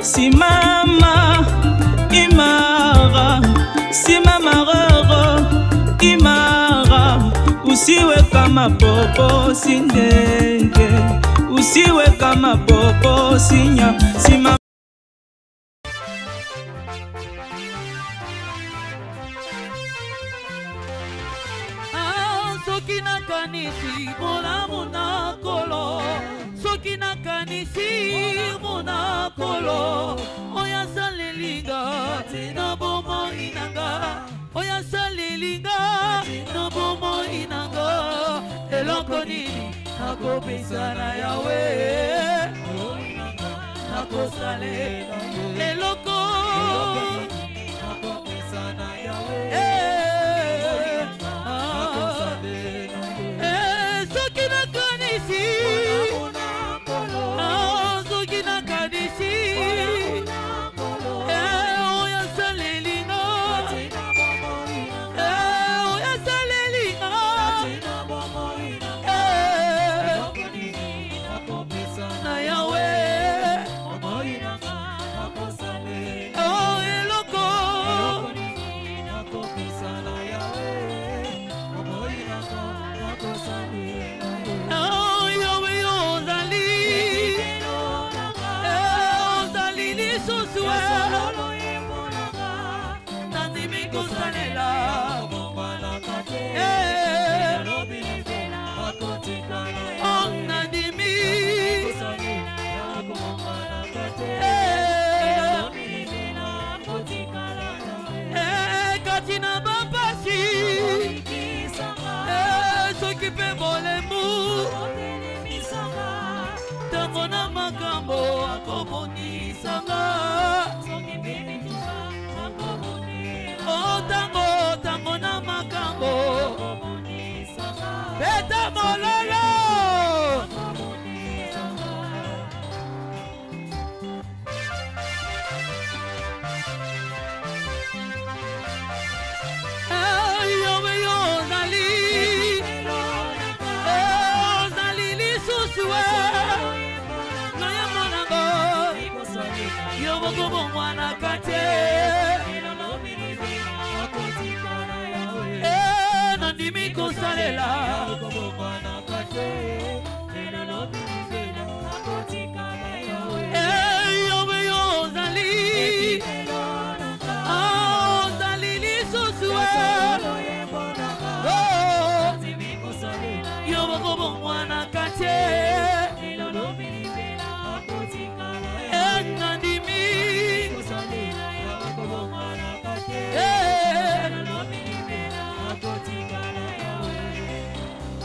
Simama imara, simama roro imara, usiwe kama popo sindenge, usiwe kama popo sinya. Simama soki nakanisi molamu nakolo, soki nakanisi monakolo, oya salelinga na bomo inanga, oya salelinga na bomo inanga, eloko nini nakopesa na yawe, nakosale eloko nakopesa na yawe.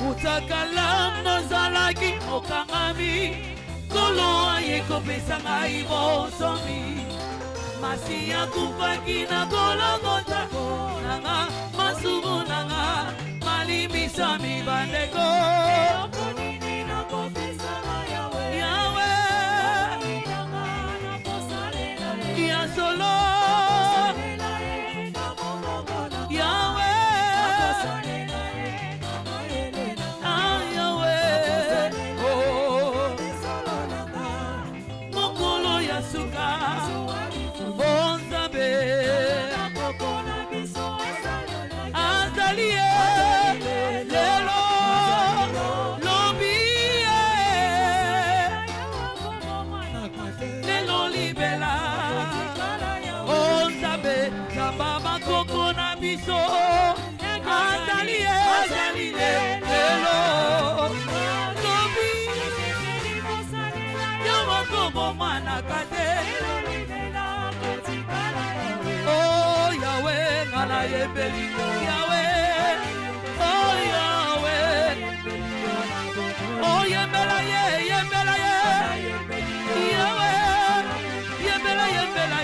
Utakalam no zalagi okangami, kolo ayeko pesanga ibosomi. Masia kupaki na gologota, nanga masumu nanga malimisa mi bandeko. Oh Yahweh, Yahweh, oh Yahweh, oh Yembela, Yembela, Yahweh, Yembela, Yembela,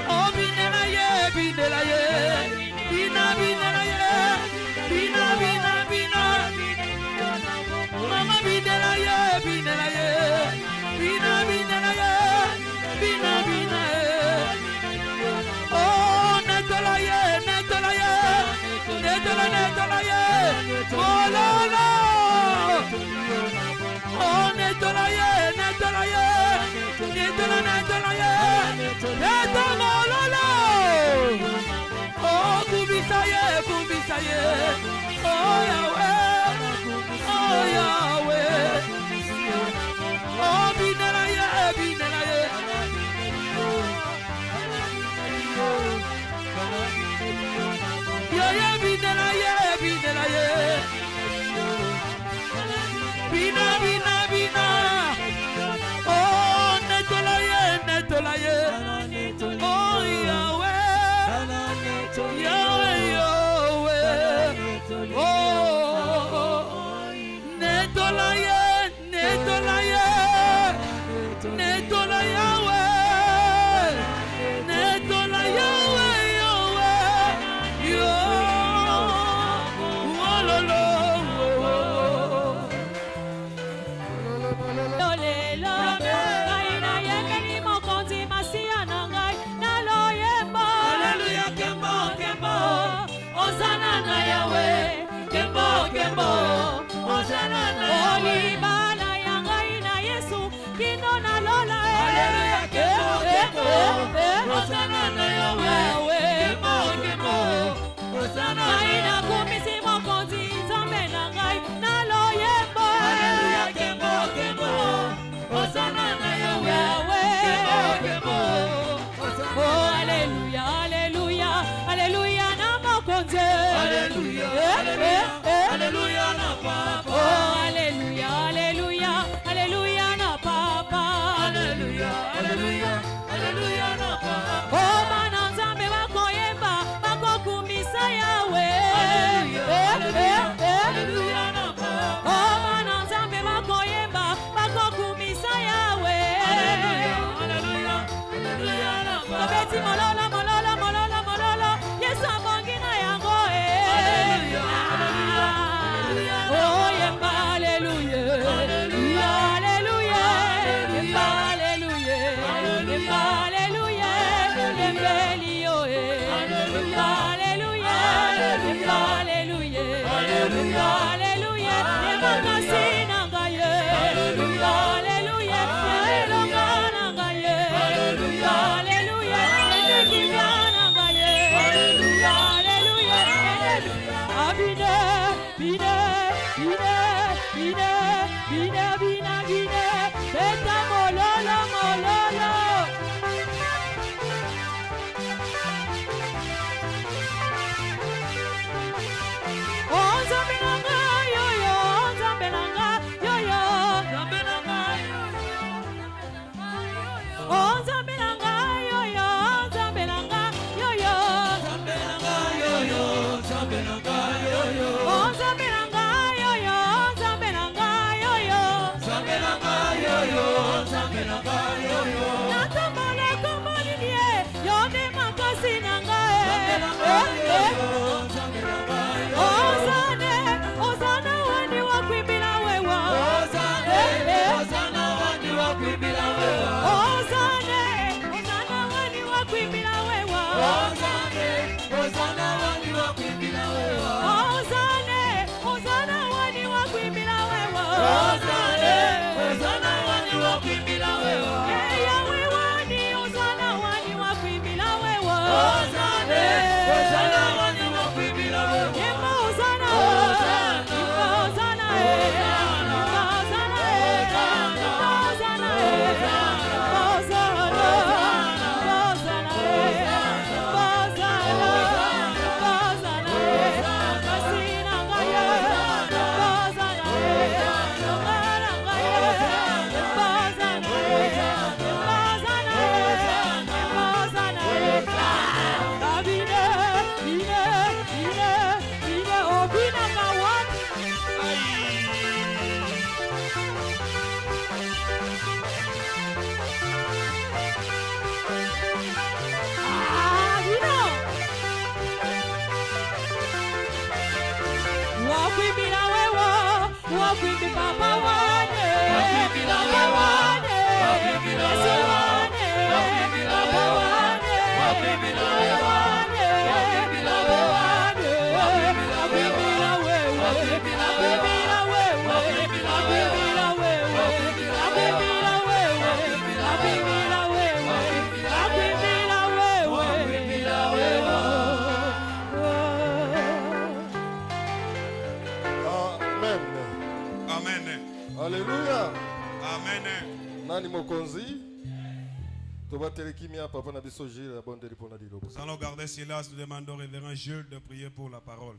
oh Binela, Binela, Bina, Binela, Bina, Bina, Bina, Mama Binela, Binela, Bina, Binela, Bina, Bina, oh Natala, ça y est. Oh Yahweh, oh Yahweh. Oh binelaye, binelaye. Yaya binelaye, binelaye. Bina, bina, bina. Oh netolaye, netolaye. Oh Yahweh, Yahweh, Yahweh. Oh netolaye. Nani mokonzi? Nous allons garder silence, nous demandons au révérend Jules de prier pour la parole.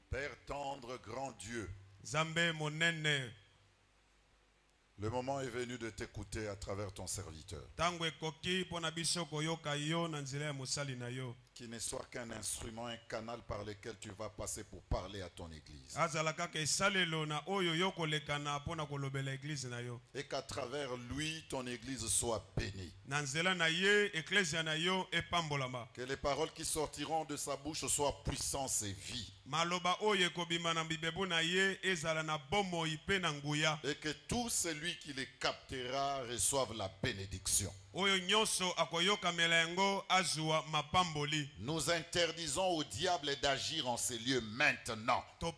Père tendre, grand Dieu, Zambé monene. Le moment est venu de t'écouter à travers ton serviteur. Qui ne soit qu'un instrument, un canal par lequel tu vas passer pour parler à ton église. Et qu'à travers lui, ton église soit bénie. Que les paroles qui sortiront de sa bouche soient puissance et vie. Et que tout celui qui les captera reçoive la bénédiction. Nous interdisons au diable d'agir en ces lieux maintenant. Nous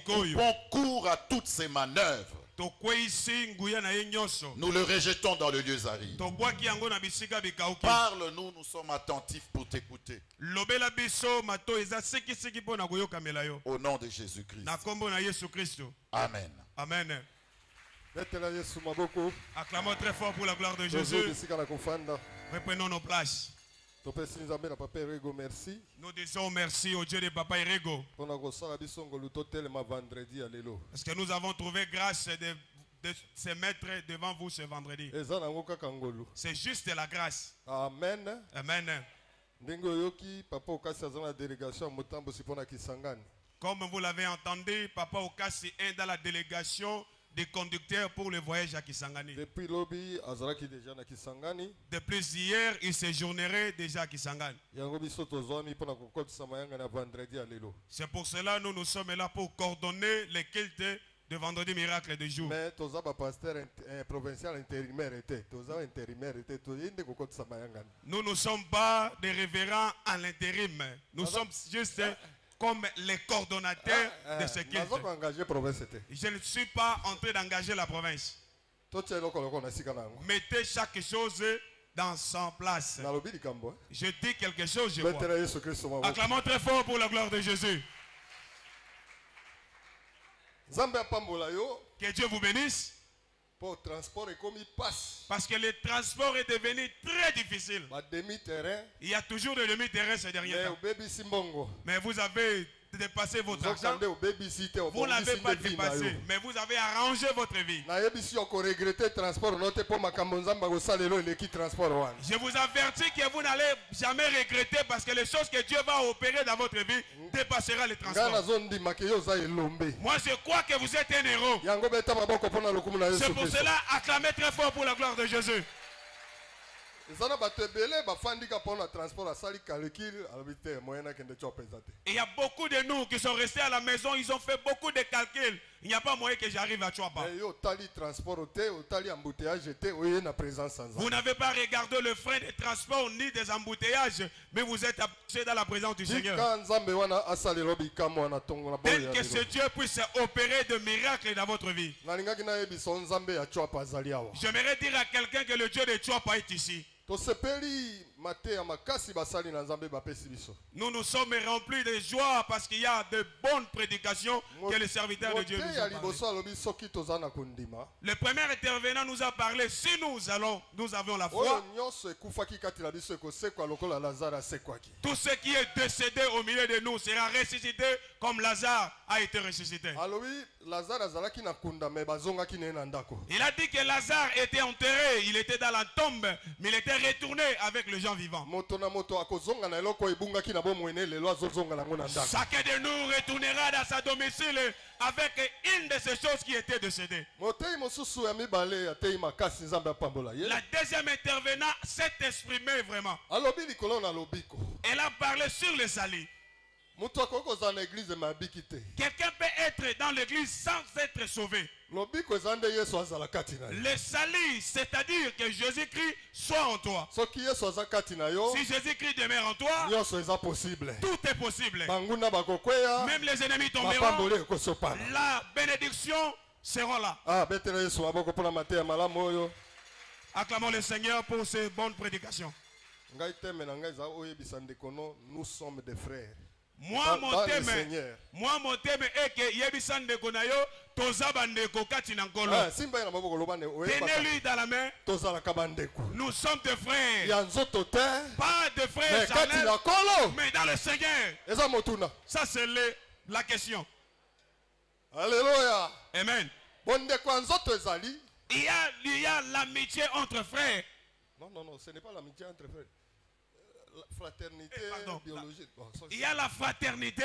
coupons court à toutes ces manœuvres. Nous le rejetons dans le lieu aride. Parle-nous, nous sommes attentifs pour t'écouter. Au nom de Jésus-Christ. Amen. Amen. Acclamons très fort pour la gloire de Jésus. Reprenons nos places. Nous disons merci au Dieu de Papa Erego. Parce que nous avons trouvé grâce de se mettre devant vous ce vendredi. C'est juste la grâce. Amen. Amen. Comme vous l'avez entendu, Papa Okasi est dans la délégation des conducteurs pour le voyage à Kisangani. Depuis lobby, Azaraki déjà na Kisangani. De plus hier, il séjournerait déjà à Kisangani. C'est pour cela que nous nous sommes là pour coordonner les cultes de vendredi miracle de jour. Mais toza ba pasteur provincial intérimaire était, toza intérimaire était, nous ne sommes pas des révérends à l'intérim. Nous sommes juste comme les coordonnateurs de ce culte. Je ne suis pas en train d'engager la province. Mettez chaque chose dans son place. Je dis quelque chose, je vois. Acclamons très fort pour la gloire de Jésus. Que Dieu vous bénisse. Parce que le transport est devenu très difficile. Il y a toujours de demi-terrain ces derniers temps. Mais vous avez dépassé votre argent. Vous n'avez pas dépassé, mais vous avez arrangé votre vie. Je vous avertis que vous n'allez jamais regretter parce que les choses que Dieu va opérer dans votre vie dépassera le transport. Moi je crois que vous êtes un héros. C'est pour cela acclamez très fort pour la gloire de Jésus. Il y a beaucoup de nous qui sont restés à la maison, ils ont fait beaucoup de calculs. Il n'y a pas moyen que j'arrive à Chouapa. Vous n'avez pas regardé le frein des transports ni des embouteillages, mais vous êtes dans la présence du Seigneur. Tel que ce Dieu puisse opérer de miracles dans votre vie. J'aimerais dire à quelqu'un que le Dieu de Chouapa est ici. Nous nous sommes remplis de joie parce qu'il y a de bonnes prédications que les serviteurs de Dieu nous ont parlé. Le premier intervenant nous a parlé. Si nous avons la foi. Tout ce qui est décédé au milieu de nous sera ressuscité comme Lazare a été ressuscité. Il a dit que Lazare était enterré, il était dans la tombe, mais il était retourné avec les gens vivants. Chacun de nous retournera dans sa domicile avec une de ces choses qui étaient décédées. La deuxième intervenant s'est exprimé vraiment. Elle a parlé sur le salut. Quelqu'un peut être dans l'église sans être sauvé. Le salut, c'est-à-dire que Jésus-Christ soit en toi. Si Jésus-Christ demeure en toi, tout est possible. Même les ennemis tomberont. La bénédiction sera là. Acclamons le Seigneur pour ces bonnes prédications. Nous sommes des frères. Moi mon thème est que yebisa ndeko na yo toza bandeko kati na nkolo. Tenez-lui dans la main. Nous sommes des frères. Pas de frères charnels, mais dans le Seigneur. Ça c'est la question. Alléluia. Amen. Il y a l'amitié entre frères. Non, ce n'est pas l'amitié entre frères. La fraternité biologique. Bon, il y a la fraternité.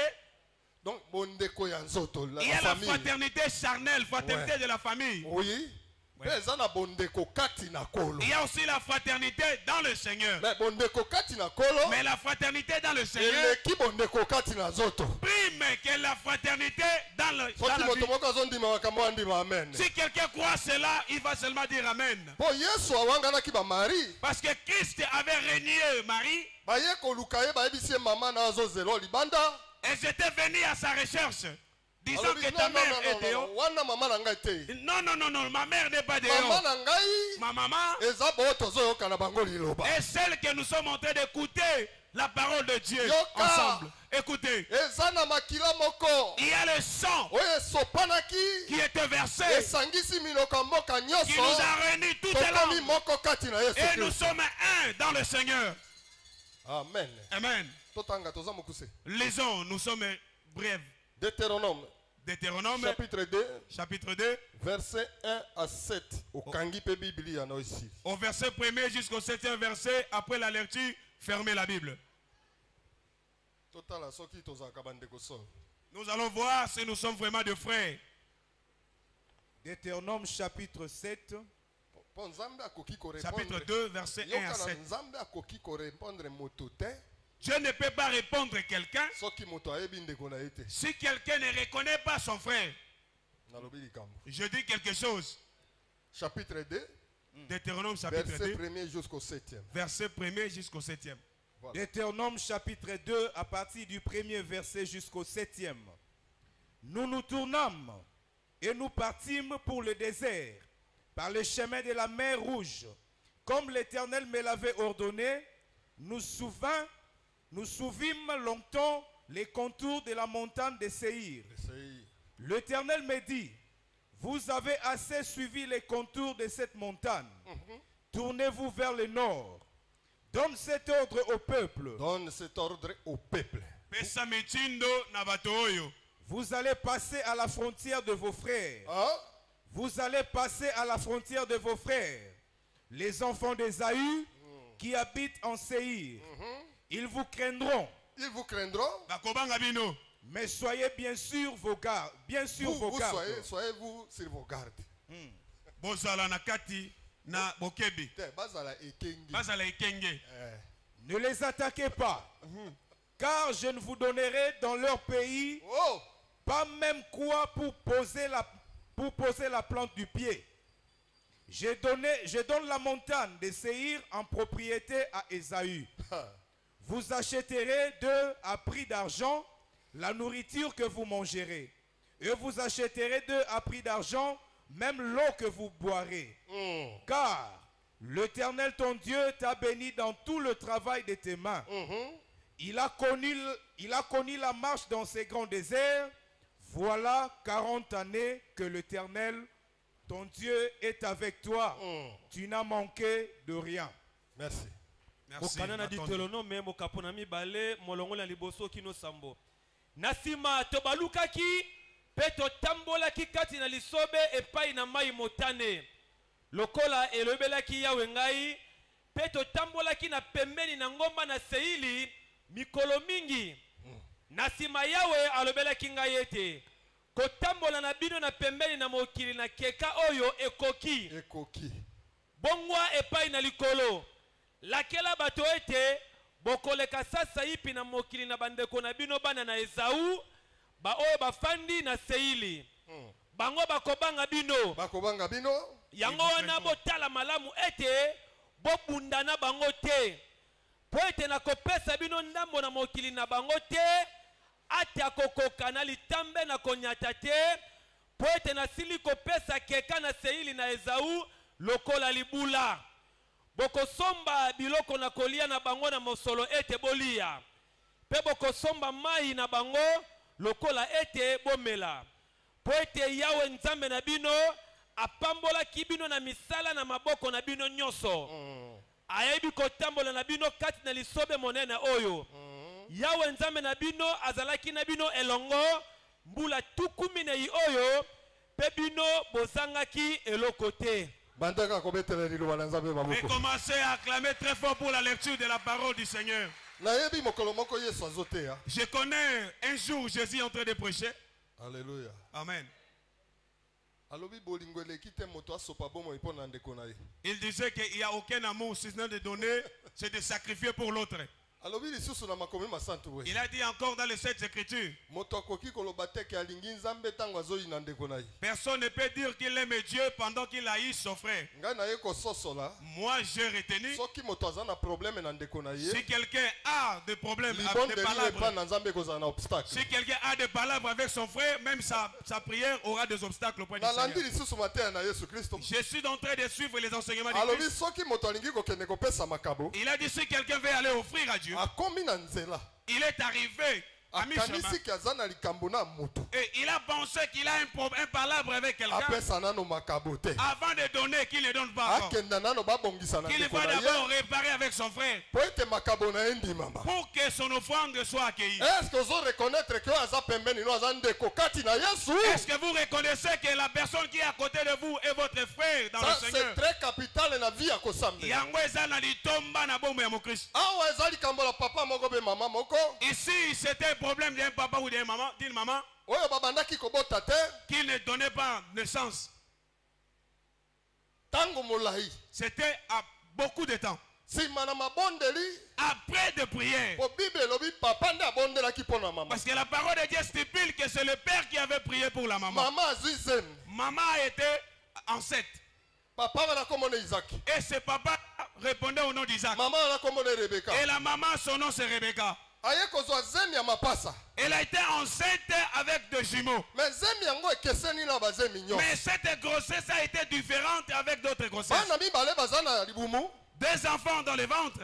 Donc, il y a la fraternité charnelle, fraternité de la famille. Oui. Ouais. Il y a aussi la fraternité dans le Seigneur. Mais la fraternité dans le Seigneur prime que la fraternité dans la vie. Si quelqu'un croit cela, il va seulement dire Amen. Parce que Christ avait régné Marie. Et j'étais venu à sa recherche. Disons que ta mère est dehors. Non, ma mère n'est pas dehors. Ma maman est celle que nous sommes en train d'écouter la parole de Dieu ensemble. Écoutez. Il y a le sang qui était versé, qui nous a réunis tout à l'heure. Et nous sommes un dans le Seigneur. Amen. Amen. Lisons, nous sommes brefs. Deutéronome chapitre 2 verset 1 à 7 au verset 1er jusqu'au 7e verset. Après la lecture, fermez la Bible. Nous allons voir si nous sommes vraiment des frères. Deutéronome chapitre 7 chapitre 2 verset 1 à 7. Dieu ne peut pas répondre à quelqu'un si quelqu'un ne reconnaît pas son frère. Je dis quelque chose. Chapitre 2. Deutéronome chapitre 2. Verset 1er jusqu'au 7e. Verset 1er jusqu'au 7e. Voilà. Deutéronome chapitre 2 à partir du 1er verset jusqu'au 7e. Nous nous tournâmes et nous partîmes pour le désert par le chemin de la mer Rouge. Comme l'Éternel me l'avait ordonné, nous souvîmes longtemps les contours de la montagne de Séhir. L'Éternel me dit, vous avez assez suivi les contours de cette montagne. Tournez-vous vers le nord. Donne cet ordre au peuple. Vous allez passer à la frontière de vos frères. Vous allez passer à la frontière de vos frères. Les enfants d'Ésaü qui habitent en Séhir. Ils vous craindront. Mais soyez bien sûr vos gardes. Bien sûr vos gardes. Soyez-vous sur vos gardes. Ne les attaquez pas. Car je ne vous donnerai dans leur pays pas même quoi pour poser la plante du pied. Je donne la montagne de Séhir en propriété à Ésaü. Vous achèterez d'eux à prix d'argent la nourriture que vous mangerez. Et vous achèterez d'eux à prix d'argent même l'eau que vous boirez. Car l'Éternel ton Dieu t'a béni dans tout le travail de tes mains. Il a connu la marche dans ces grands déserts. Voilà 40 années que l'Éternel ton Dieu est avec toi. Tu n'as manqué de rien. Merci. Okana Deutéronome mokapona mibale molongola liboso kino sambo. Nasima tobalukaki peto tambolaki kati na lisobe epai na mai motane. Lokola elobelaki yawe ngai peto tambolaki na pembeni na ngomba na Seili mikolo mingi. Nasima yawe alobelaki ngai ete kotambola na bino na pembeni na mokili na keka oyo ekoki. Bongwa epai na likolo. Lakela bato ete bokoleka sasa ipi na mokili na bandeko na bino bana na Esau ba oyo bafandi na Seili. Bango bakobanga bino. Yango wana botala malamu ete bobundana bango te. Po ete na kopesa bino ndambo na mokili na bango te. Ate akokoka na litambe na konyata te. Po ete na sili kopesa keka na Seili na Esau lokola libula. Boko somba biloko na kolia na bango na mosolo ete bolia. pe bokosomba mai na bango lokola ete bomela po ete Yawe Nzambe na bino apambolaki bino na misala na maboko na bino nyonso ayebi kotambola na bino kati na lisobe monene oyo Yawe Nzambe na bino azalaki na bino elongo mbula tukumi na oyo pe bino bozangaki eloko te. Et commencez à acclamer très fort pour la lecture de la parole du Seigneur. Je connais un jour Jésus est en train de prêcher. Alléluia. Amen. Il disait qu'il n'y a aucun amour si ce n'est de donner, c'est de sacrifier pour l'autre. Il a dit encore dans les 7 Écritures. Personne ne peut dire qu'il aime Dieu pendant qu'il haït son frère. Moi j'ai retenu. Si quelqu'un a des problèmes, si quelqu'un a des palabres avec son frère, même sa prière aura des obstacles auprès du Seigneur. Je suis en train de suivre les enseignements de Christ. Il a dit si quelqu'un veut aller offrir à Dieu, il est arrivé à mi-chemin et il a pensé qu'il a un palabre avec quelqu'un. Avant de donner, qu'il ne donne pas encore. Qu'il va d'abord réparer avec son frère pour que son offrande soit accueillie. Est-ce que vous reconnaissez que la personne qui est à côté de vous est votre frère dans le Seigneur? C'est très capital dans la vie. Ici, c'était un problème d'un papa ou d'une maman, qui ne donnait pas naissance. C'était à beaucoup de temps. Après de prière. Parce que la parole de Dieu stipule que c'est le père qui avait prié pour la maman. Maman était enceinte. Et ce papa répondait au nom d'Isaac. Et la maman, son nom c'est Rebecca. Elle a été enceinte avec deux jumeaux. Mais cette grossesse a été différente avec d'autres grossesses. Des enfants dans le ventre.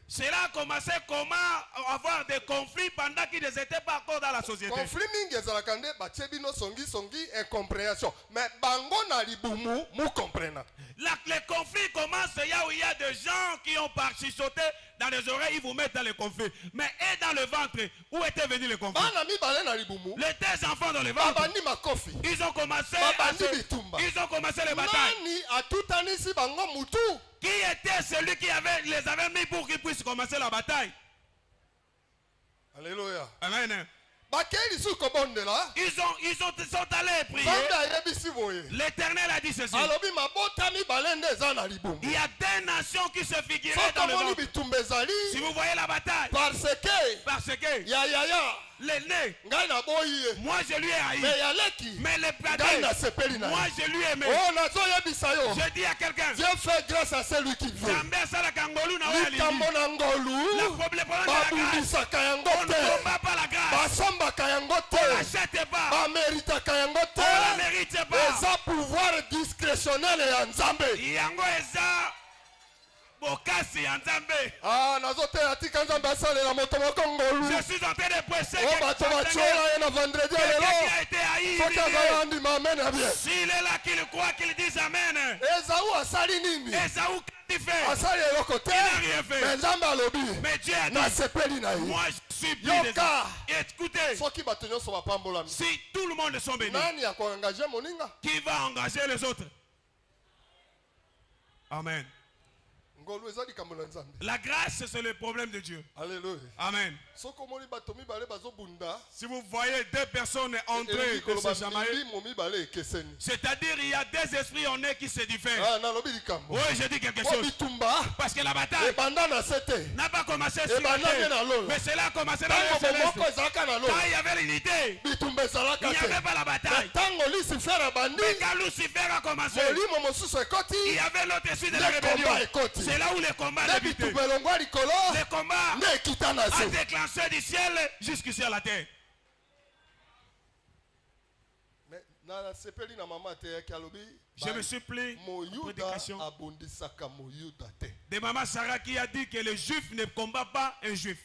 Cela a commencé comment avoir des conflits pendant qu'ils n'étaient pas encore dans la société. Les conflits commencent là où il y a des gens qui ont participé dans les oreilles, ils vous mettent dans les conflits. Mais et dans le ventre, où étaient venus les conflits? Les deux enfants dans le ventre, ils ont commencé les batailles. Qui était celui qui les avait mis pour qu'ils puissent commencer la bataille? Alléluia. Amen. Ils sont allés prier. L'Éternel a dit ceci. Il y a des nations qui se figuraient dans le ventre. Si vous voyez la bataille, parce que l'aîné, moi je lui ai haï. Mais le padre, moi je lui ai aimé. Je dis à quelqu'un, Dieu fait grâce à celui qui veut. La problème de la grâce, on ne combat pas la grâce. On ne l'achète pas. On ne la mérite pas. Pouvoir discrétionnel et Nzambe. Yango eza bokasi ya Nzambe. Je suis en train de prêcher quelqu'un qui a été haï. S'il est là qu'il croit qu'il dise Amen. Esaü qu'est-ce qu'il fait? Il n'a rien fait. Mais Dieu a dit, moi je suis bien des hommes. Écoutez, si tout le monde sont bénis, qui va engager les autres? Amen. La grâce, c'est le problème de Dieu. Alléluia. Amen. Si vous voyez deux personnes entrer de ce chamaillé, c'est-à-dire il y a deux esprits en eux qui se diffèrent. Oui, je dis quelque chose. Parce que la bataille n'a pas commencé sur la terre, mais cela a commencé dans le céleste. Quand il y avait l'unité, il n'y avait pas la bataille. Mais quand Lucifer a commencé, il y avait l'autre esprit de la rébellion. C'est là où le combat a débuté. Le combat a déclenché du ciel jusqu'ici à la terre. Je me suis plaint de maman Sarah qui a dit que le juif ne combat pas un juif.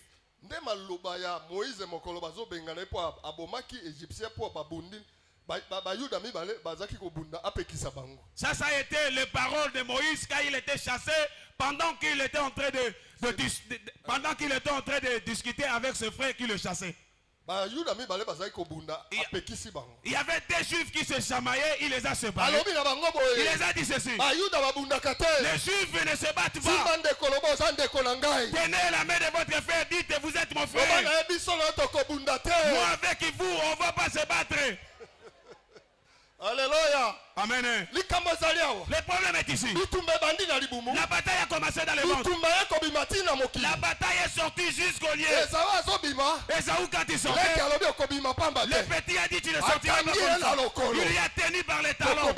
Ça a été les paroles de Moïse quand il était chassé, pendant qu'il était en train de discuter avec ce frère qui le chassait. Il y avait des juifs qui se chamaillaient, il les a séparés. Il les a dit ceci: les juifs ne se battent pas. Tenez la main de votre frère, dites vous êtes mon frère. Moi avec vous, on ne va pas se battre. Alléluia. Amen. Le problème est ici. La bataille a commencé dans le monde. La bataille est sortie jusqu'au lieu. Esaü quand il sortait, le petit a dit tu ne sortiras pas comme ça. Il y a tenu par les talons.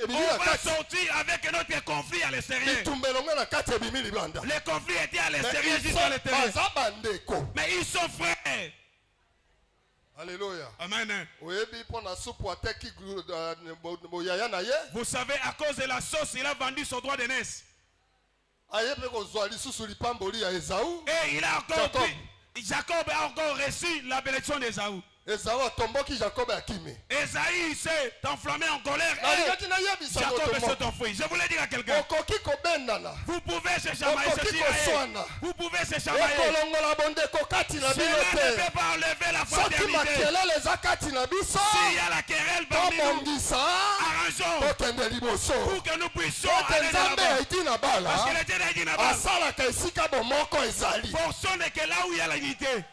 On va sortir avec notre conflit à l'extérieur. Le conflit était à l'extérieur jusqu'à l'intérieur. Mais ils sont frères. Alléluia. Amen. Vous savez, à cause de la sauce, il a vendu son droit d'aînesse. Et il a encore dit, Jacob a encore reçu la bénédiction d'Esaü. Esaü s'est enflammé en colère et Jacob s'est enfui. Je voulais dire à quelqu'un, vous pouvez se chamailler, vous pouvez se chamailler. Cela ne peut pas enlever la fraternité. S'il y a la querelle parmi nous, arrangeons pour que nous puissions aller de l'avant. Parce que le Dieu a dit là-bas, forçons que là où il y a l'unité.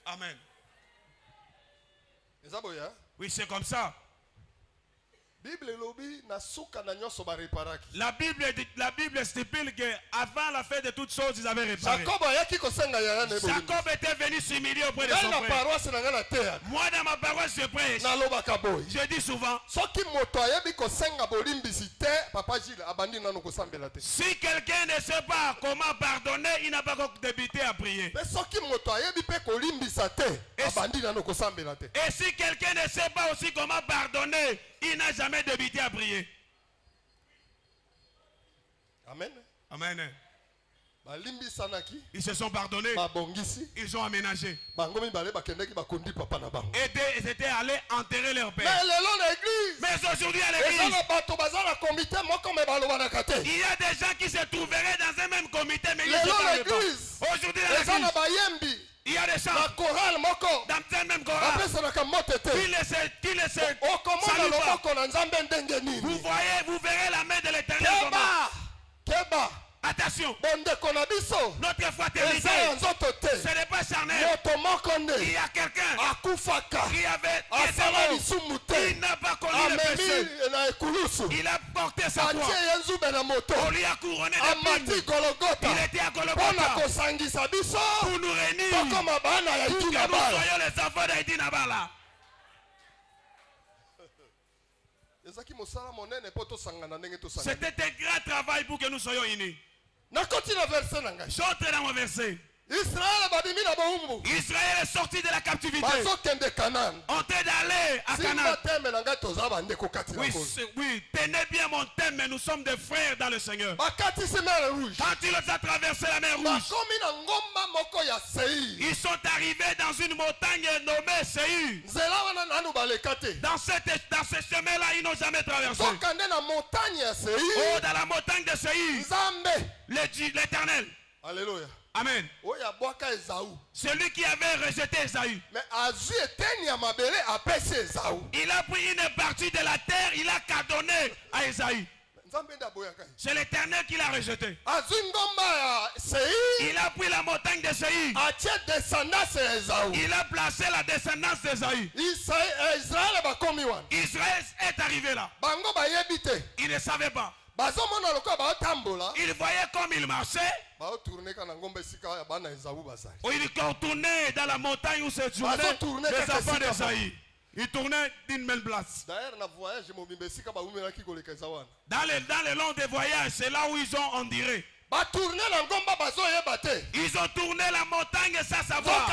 Amen. Oui, c'est comme ça. La Bible stipule qu'avant la fin de toutes choses, ils avaient réparé. Jacob était venu s'humilier auprès de son frère. Moi, dans ma paroisse, je prêche. Je dis souvent, si quelqu'un ne sait pas comment pardonner, il n'a pas débuté à prier. Et si quelqu'un ne sait pas aussi comment pardonner, il n'a jamais débuté à prier. Amen. Amen. Ils se sont pardonnés. Ils ont aménagé. Et ils étaient allés enterrer leur père. Mais aujourd'hui à l'église, il y a des gens qui se trouveraient dans un même comité, mais ils ne se parlent pas. Aujourd'hui à l'église, il y a des chants dans un même chorale qui ne se saluent pas. Vous voyez, vous verrez la main de l'Éternel. Attention, notre fraternité, ce n'est pas charnel. Il y a quelqu'un qui avait il n'a pas connu le péché. Il a porté sa croix. On lui a couronné d'épines. Il était à Golgotha pour nous réunir, pour que nous soyons les enfants d'Haïti Nabala. C'était un grand travail pour que nous soyons unis. J'entre dans mon verset. Israël est sorti de la captivité. En train d'aller à Canaan. Oui, tenez bien mon thème, mais nous sommes des frères dans le Seigneur. Quand ils ont traversé la mer Rouge, ils sont arrivés dans une montagne nommée Séir. Dans ce chemin-là, ils n'ont jamais traversé. Oh, dans la montagne de Séir, l'Éternel. Alléluia. Amen. Celui qui avait rejeté Esaü. Il a pris une partie de la terre, il a cadonné à Esaü. C'est l'Éternel qui l'a rejeté. Il a pris la montagne de Séir. Il a placé la descendance d'Esaü. Israël est arrivé là. Il ne savait pas. Il voyait comme il marchait. Il tournait dans la montagne où se tournaient les enfants d'Esaü. Il tournait d'une même place. Dans le long des voyages, c'est là où ils ont enduré. Ils ont tourné la montagne sans savoir.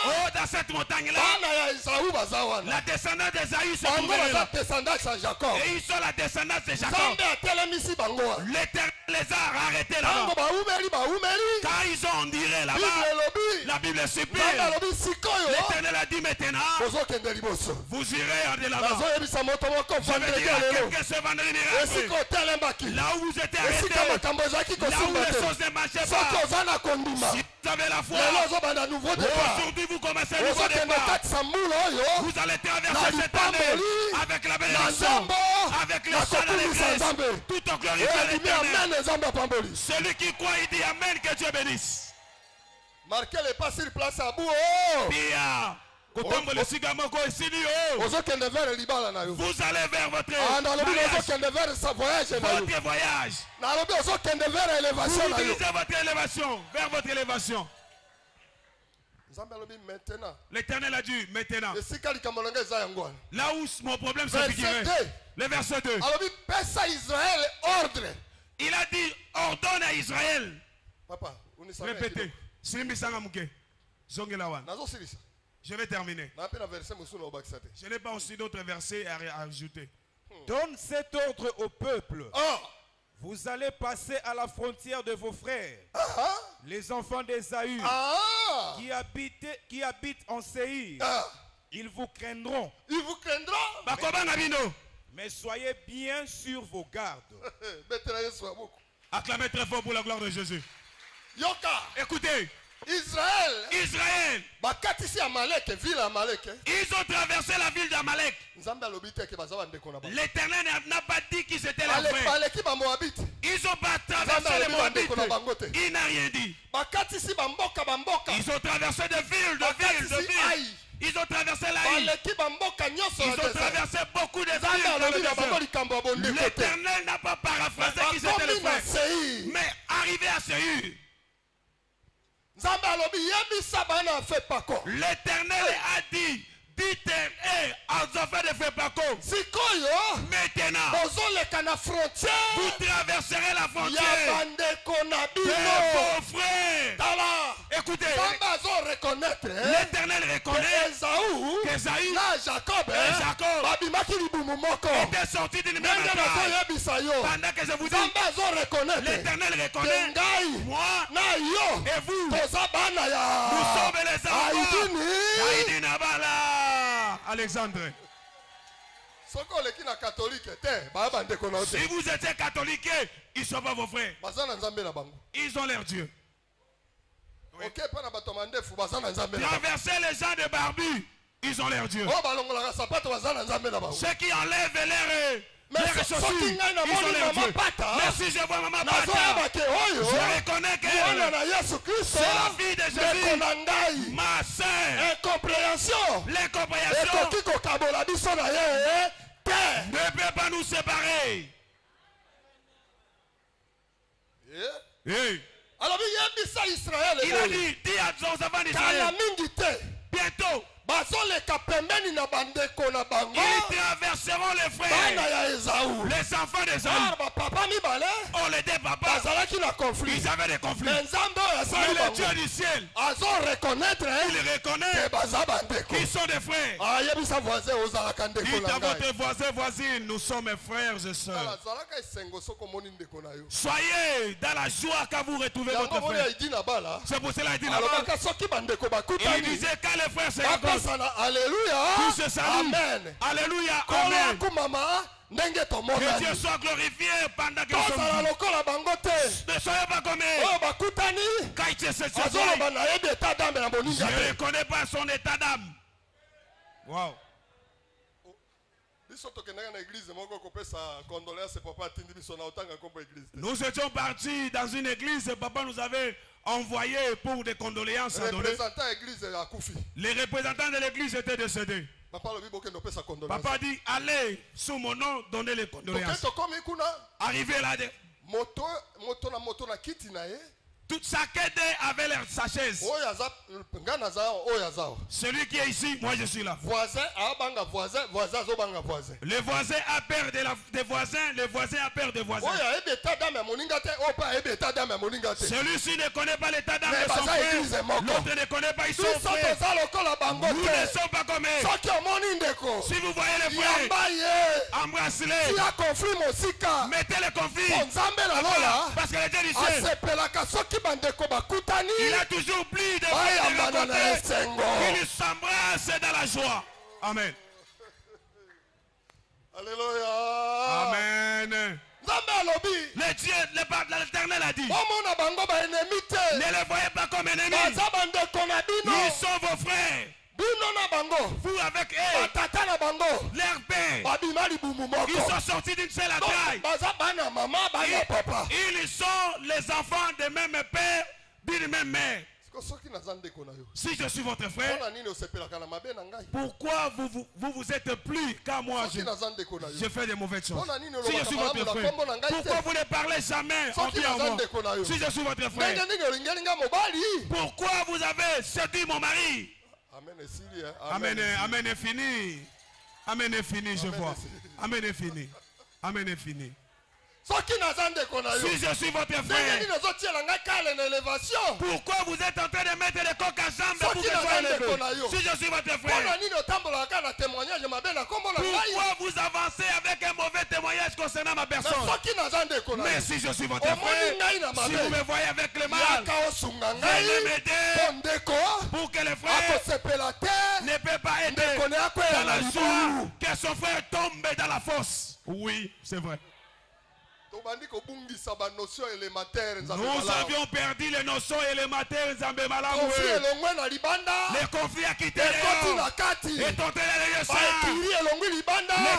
Oh, dans cette montagne-là, la descendance d'Esaü se trouvait là. Et ils sont la descendance de Jacob. L'Éternel les a arrêtés là-bas. Quand ils ont endiré là-bas, la Bible supplie. L'Éternel a dit maintenant, vous irez en de là-bas. Je vais dire à quelqu'un ce vendredi miracle. Là où vous êtes arrêtés, là où les choses ne marchaient pas, si vous avez la foi, aujourd'hui vous commencez un nouveau départ. Vous allez traverser cette année avec la bénédiction, avec les soins de l'église, tout en glorifiant l'Éternel. Celui qui croit, il dit Amen, que Dieu bénisse. Marquez les pas sur place à bout. Pia. Vous allez vers votre voyage. Vous utilisez votre élévation, vers votre élévation. L'Éternel a dit maintenant. Là où mon problème se figurait. Le verset 2. Il a dit ordonne à Israël. Répétez. Je vais terminer. Je n'ai pas aussi d'autres versets à ajouter. Donne cet ordre au peuple. Vous allez passer à la frontière de vos frères, les enfants d'Ésaü, qui habitent en Séhir. Ils vous craindront. Mais soyez bien sur vos gardes. Acclamez très fort pour la gloire de Jésus. Écoutez. Israël. Ils ont traversé la ville d'Amalek. L'Éternel n'a pas dit qu'ils étaient leurs frères. Ils ont pas traversé les Moabites. Il n'a rien dit. Ils ont traversé de villes, de villes. Ils ont traversé la île. Ils ont traversé beaucoup de villes. L'Éternel n'a pas paraphrasé qu'ils étaient les frères. Mais arrivé à Séhir, l'Éternel a dit, dites aux enfants de Fepako, maintenant, vous traverserez la frontière de vos frères. Écoutez, l'Éternel reconnaît qu'Ésaü et Jacob étaient sortis d'une même bataille. Pendant que je vous dis, l'Éternel reconnaît, moi et vous, nous sommes les enfants d'Aïdi Nabala. Alexandre. Si vous étiez catholique, ils ne sont pas vos frères. Ils ont leur Dieu. Oui. Traverser les gens de Barbu, ils ont leur Dieu. Ceux qui enlèvent leurs chaussures, ils ont leur Dieu. Mais si je vois maman Pata, je reconnais qu'elle, c'est la fille de Jésus, ma sœur. L'incompréhension ne peut pas nous séparer. Il a dit, dis à nos enfants d'Israël, bientôt, ils traverseront les frères, les enfants des hommes. On les deux papas, ils avaient des conflits. Mais le Dieu du ciel, il reconnaît qu'ils sont des frères. Dites à votre voisin, voisine, nous sommes frères et sœurs. Soyez dans la joie quand vous retrouvez votre frère. C'est pour cela qu'il dit là-bas. Il disait quand les frères se rencontrent, tous se saluent. Alléluia. Amen. Que Dieu soit glorifié pendant que nous sommes vivants. Ne soyez pas comme eux. Quand il se je ne reconnais pas son état d'âme. Wow. Nous étions partis dans une église et papa nous avait envoyé pour des condoléances à donner. Les représentants de l'église étaient décédés. Papa dit, allez sous mon nom donner les condoléances. Arrivé là, chacun d'eux avait sa chaise. Celui qui est ici, moi je suis là. Le voisin a peur des voisins, le voisin a peur des voisins. Celui-ci ne connaît pas l'état d'âme de son frère, l'autre ne connaît pas, ils sont frères. Nous ne sommes pas comme eux. Si vous voyez les frères, embrassez-les. Mettez le conflit. Parce que le Dieu du ciel, il a toujours plus de frères de rencontrer. Il s'embrasse dans la joie. Amen. Alléluia. Amen. Le Dieu, l'Éternel a dit, ne les voyez pas comme ennemis. Ils sont vos frères. Vous avec eux, leur père, ils sont sortis d'une seule taille. Ils sont les enfants de même père, d'une même mère. Si je suis votre frère, pourquoi vous êtes plus qu'à moi? Je fais des mauvaises choses. Si je suis votre frère, pourquoi vous ne parlez jamais en bien moi? Si je suis votre frère, pourquoi vous avez séduit mon mari? Amen est fini. Amen est fini, je vois. Amen est fini. Amen est fini. Si je suis votre frère, pourquoi vous êtes en train de mettre les coques à jambes pour que je sois élevé? Si je suis votre frère, pourquoi vous avancez avec un mauvais témoignage concernant ma personne? Mais si je suis votre frère, si vous me voyez avec le mal, venez m'aider pour que le frère ne peut pas être dans la joie que son frère tombe dans la fosse. Oui, c'est vrai. Nous avions perdu les notions élémentaires. Les conflits a quitté les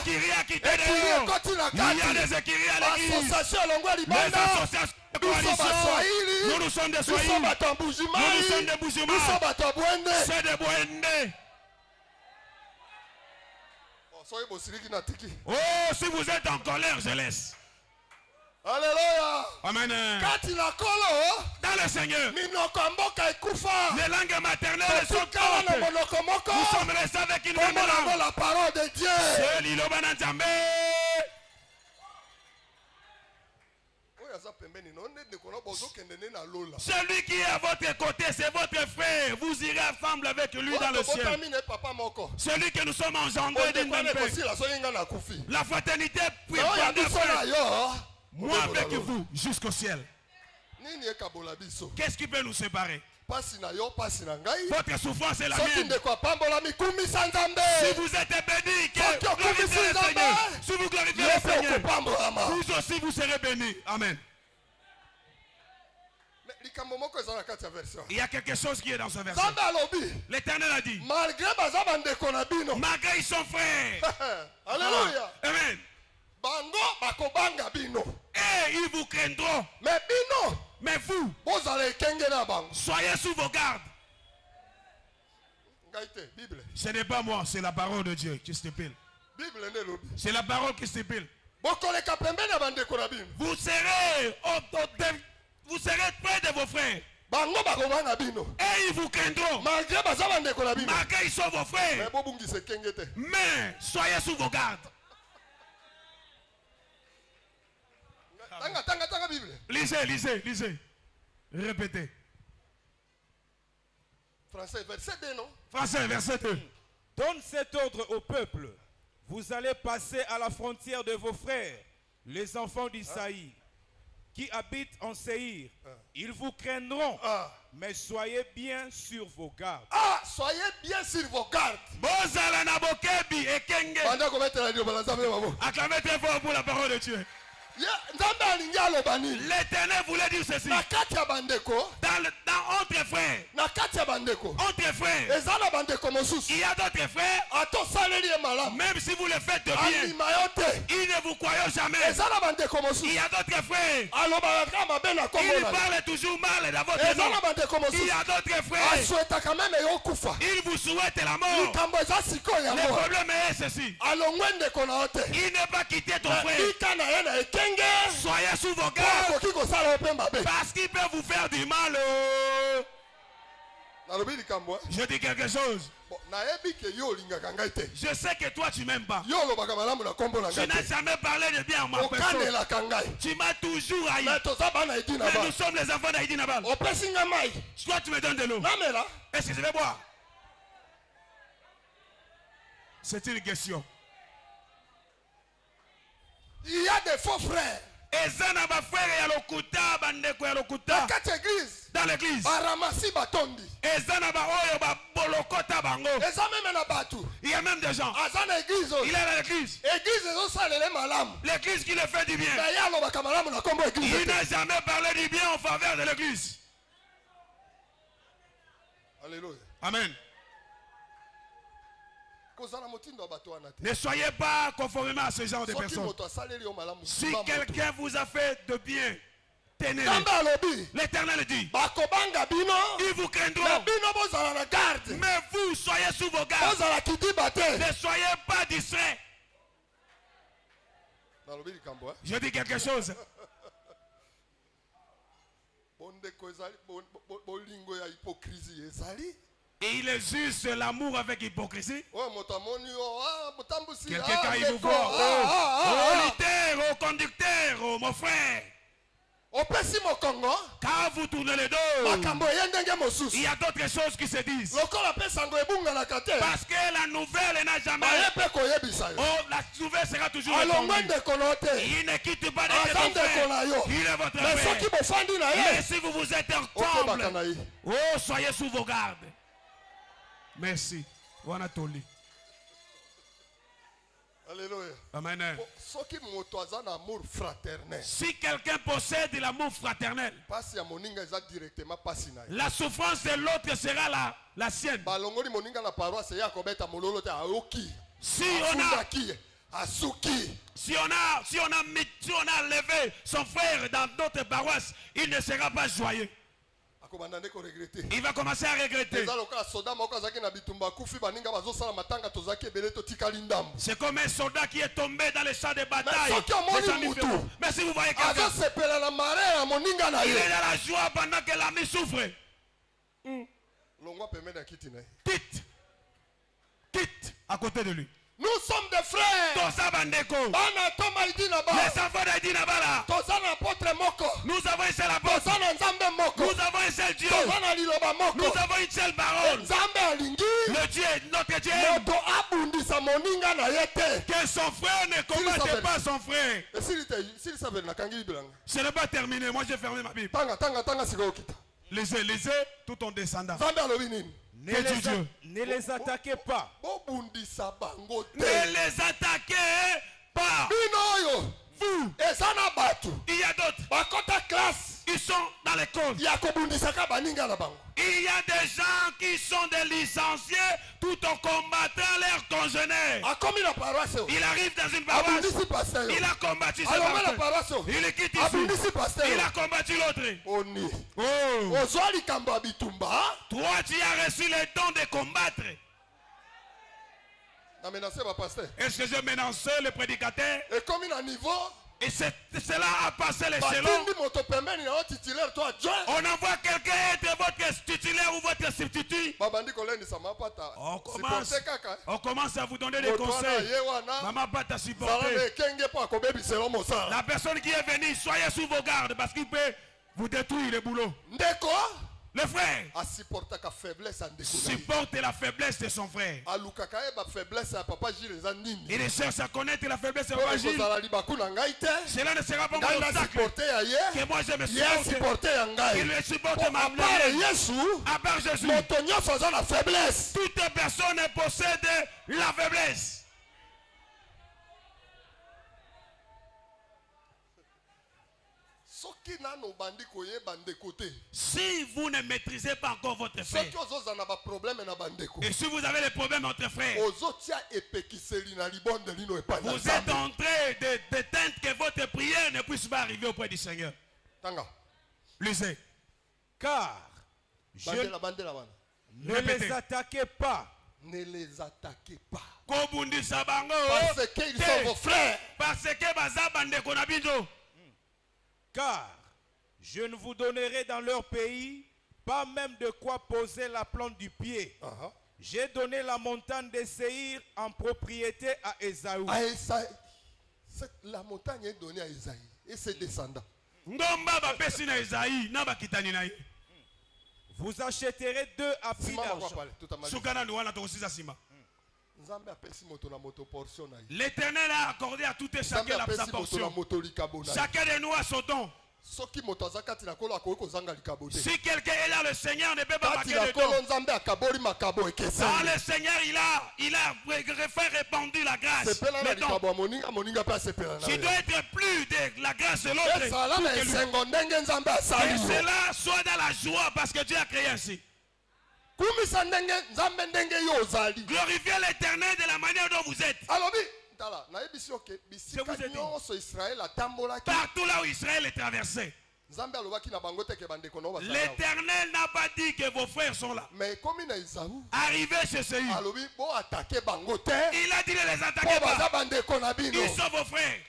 Kiri a quitté les il y a des écuries à l'église. Les associations de coalition. Nous sommes des Swahili. Nous sommes des Boujima. C'est des Boende. Oh, si vous êtes en colère, je laisse. Alléluia. Amen. Dans le Seigneur, les langues maternelles sont mortes. Nous sommes restés avec une même langue. La parole de Dieu. Celui qui est à votre côté, c'est votre frère. Vous irez ensemble avec lui dans le ciel. Celui que nous sommes engendrés d'une même père. La fraternité puis moi avec vous jusqu'au ciel. Qu'est-ce qui peut nous séparer? Votre souffrance est la mienne. Si vous êtes bénis, glorifiez le Seigneur. Si vous glorifiez le Seigneur, vous aussi vous serez bénis. Amen. Il y a quelque chose qui est dans ce verset. L'Éternel a dit, malgré ils sont frères. Alléluia. Amen. Et ils vous craindront. Mais vous, soyez sous vos gardes. Ce n'est pas moi, c'est la parole de Dieu qui stipule. C'est la parole qui stipule. Vous serez près de vos frères. Et ils vous craindront. Malgré ils sont vos frères. Mais soyez sous vos gardes. Lisez. Répétez. Français, verset 2, non? Français, verset 2. Donne cet ordre au peuple. Vous allez passer à la frontière de vos frères, les enfants d'Isaïe, qui habitent en Séhir. Ils vous craindront, mais soyez bien sur vos gardes. Soyez bien sur vos gardes. Acclamez très fort pour la parole de Dieu. L'Éternel voulait dire ceci. Dans entre frères, il y a d'autres frères, même si vous le faites de bien, ils ne vous croient jamais. Il y a d'autres frères, ils parlent toujours mal dans votre nom. Il y a d'autres frères, ils vous souhaitent la mort. Le problème est fais ceci. Il n'est pas quitté ton frère. Soyez sous vos gardes. Parce qu'il peut vous faire du mal. Je dis quelque chose. Je sais que toi tu m'aimes pas. Tu n'as jamais parlé de bien à ma personne. Tu m'as toujours haï. Mais nous sommes les enfants d'Haïti Nabal. Toi tu me donnes de l'eau. Est-ce que je vais boire? C'est une question. Il y a des faux frères. Dans l'église. Il y a même des gens. Il est dans l'église. L'église qui le fait du bien. Il n'a jamais parlé du bien en faveur de l'église. Alléluia. Amen. Ne soyez pas conformément à ce genre de personnes. Si quelqu'un vous a fait de bien, tenez-le. L'Éternel dit, ils vous craindront. Mais vous, soyez sous vos gardes. Ne soyez pas distraits. Je dis quelque chose. Et il est juste l'amour avec hypocrisie. Quelqu'un quand il vous voit, oh leader, oh conducteur, oh mon frère. Quand vous tournez le dos, il y a d'autres choses qui se disent. Parce que la nouvelle n'a jamais. Oh, la nouvelle sera toujours répandue. Il ne quitte pas d'être ton frère. Il est votre frère. Mais si vous vous êtes ensemble, oh, soyez sous vos gardes. Merci. Wanatoli. Alléluia. Amen. Si quelqu'un possède l'amour fraternel, la souffrance de l'autre sera la sienne. Si on a levé son frère dans d'autres paroisses, il ne sera pas joyeux. Il va commencer à regretter. C'est comme un soldat qui est tombé dans le champ de bataille. Mais si vous voyez quelqu'un, il est dans la joie pendant que l'ami souffre. Quitte à côté de lui. Nous sommes des frères. Les enfants d'Haïti Nabala. Nous avons un seul apôtre. Nous avons un seul Dieu. Nous avons une seule parole. Le Dieu, notre Dieu. Que son frère ne combatte pas son frère. Ce n'est pas terminé. Moi j'ai fermé ma Bible. Lisez tout en descendant. Ne les attaquez pas. Ne les attaquez pas. Vous. Il y a d'autres. Ils sont dans l'école. Il y a des gens qui sont des licenciés tout en combattant leurs congénères. Il arrive dans une paroisse. Il a combattu ce pasteur. Il quitte ici. Il a combattu l'autre. Toi, tu as reçu le don de combattre. Est-ce que je menace le prédicateur? Et cela a passé l'échelon. On envoie quelqu'un être votre titulaire ou votre substitut. On commence à vous donner des conseils. Maman pas t'a supporté. La personne qui est venue, soyez sous vos gardes parce qu'il peut vous détruire le boulot. Le frère supporte la faiblesse de son frère. Il cherche à connaître la faiblesse de papa Gilles. Cela ne sera pas mon obstacle que moi je me supporte. Il me supporte ma mère. À part Jésus, toute personne possède la faiblesse. Si vous ne maîtrisez pas encore votre frère, et si vous avez des problèmes entre frères, vous êtes en train d'éteindre que votre prière ne puisse pas arriver auprès du Seigneur. Lisez. Car ne les attaquez pas. Ne les attaquez pas. Parce qu'ils sont vos frères. Car je ne vous donnerai dans leur pays pas même de quoi poser la plante du pied. J'ai donné la montagne de Séhir en propriété à Ésaü. La montagne est donnée à Ésaü et ses descendants. Vous achèterez 2 applis d'argent. L'Éternel a accordé à tout et chacun sa portion. Chacun de nous a son don. Si quelqu'un est là, le Seigneur ne peut pas marquer le don. Dans le Seigneur, il a fait répandre la grâce. Tu dois être plus de la grâce de l'autre. Que cela soit dans la joie parce que Dieu a créé ainsi. Glorifiez l'Éternel de la manière dont vous êtes. Partout là où Israël est traversé, l'Éternel n'a pas dit que vos frères sont là. Arrivez chez Séhir, il a dit de les attaquer pas. Ils sont vos frères.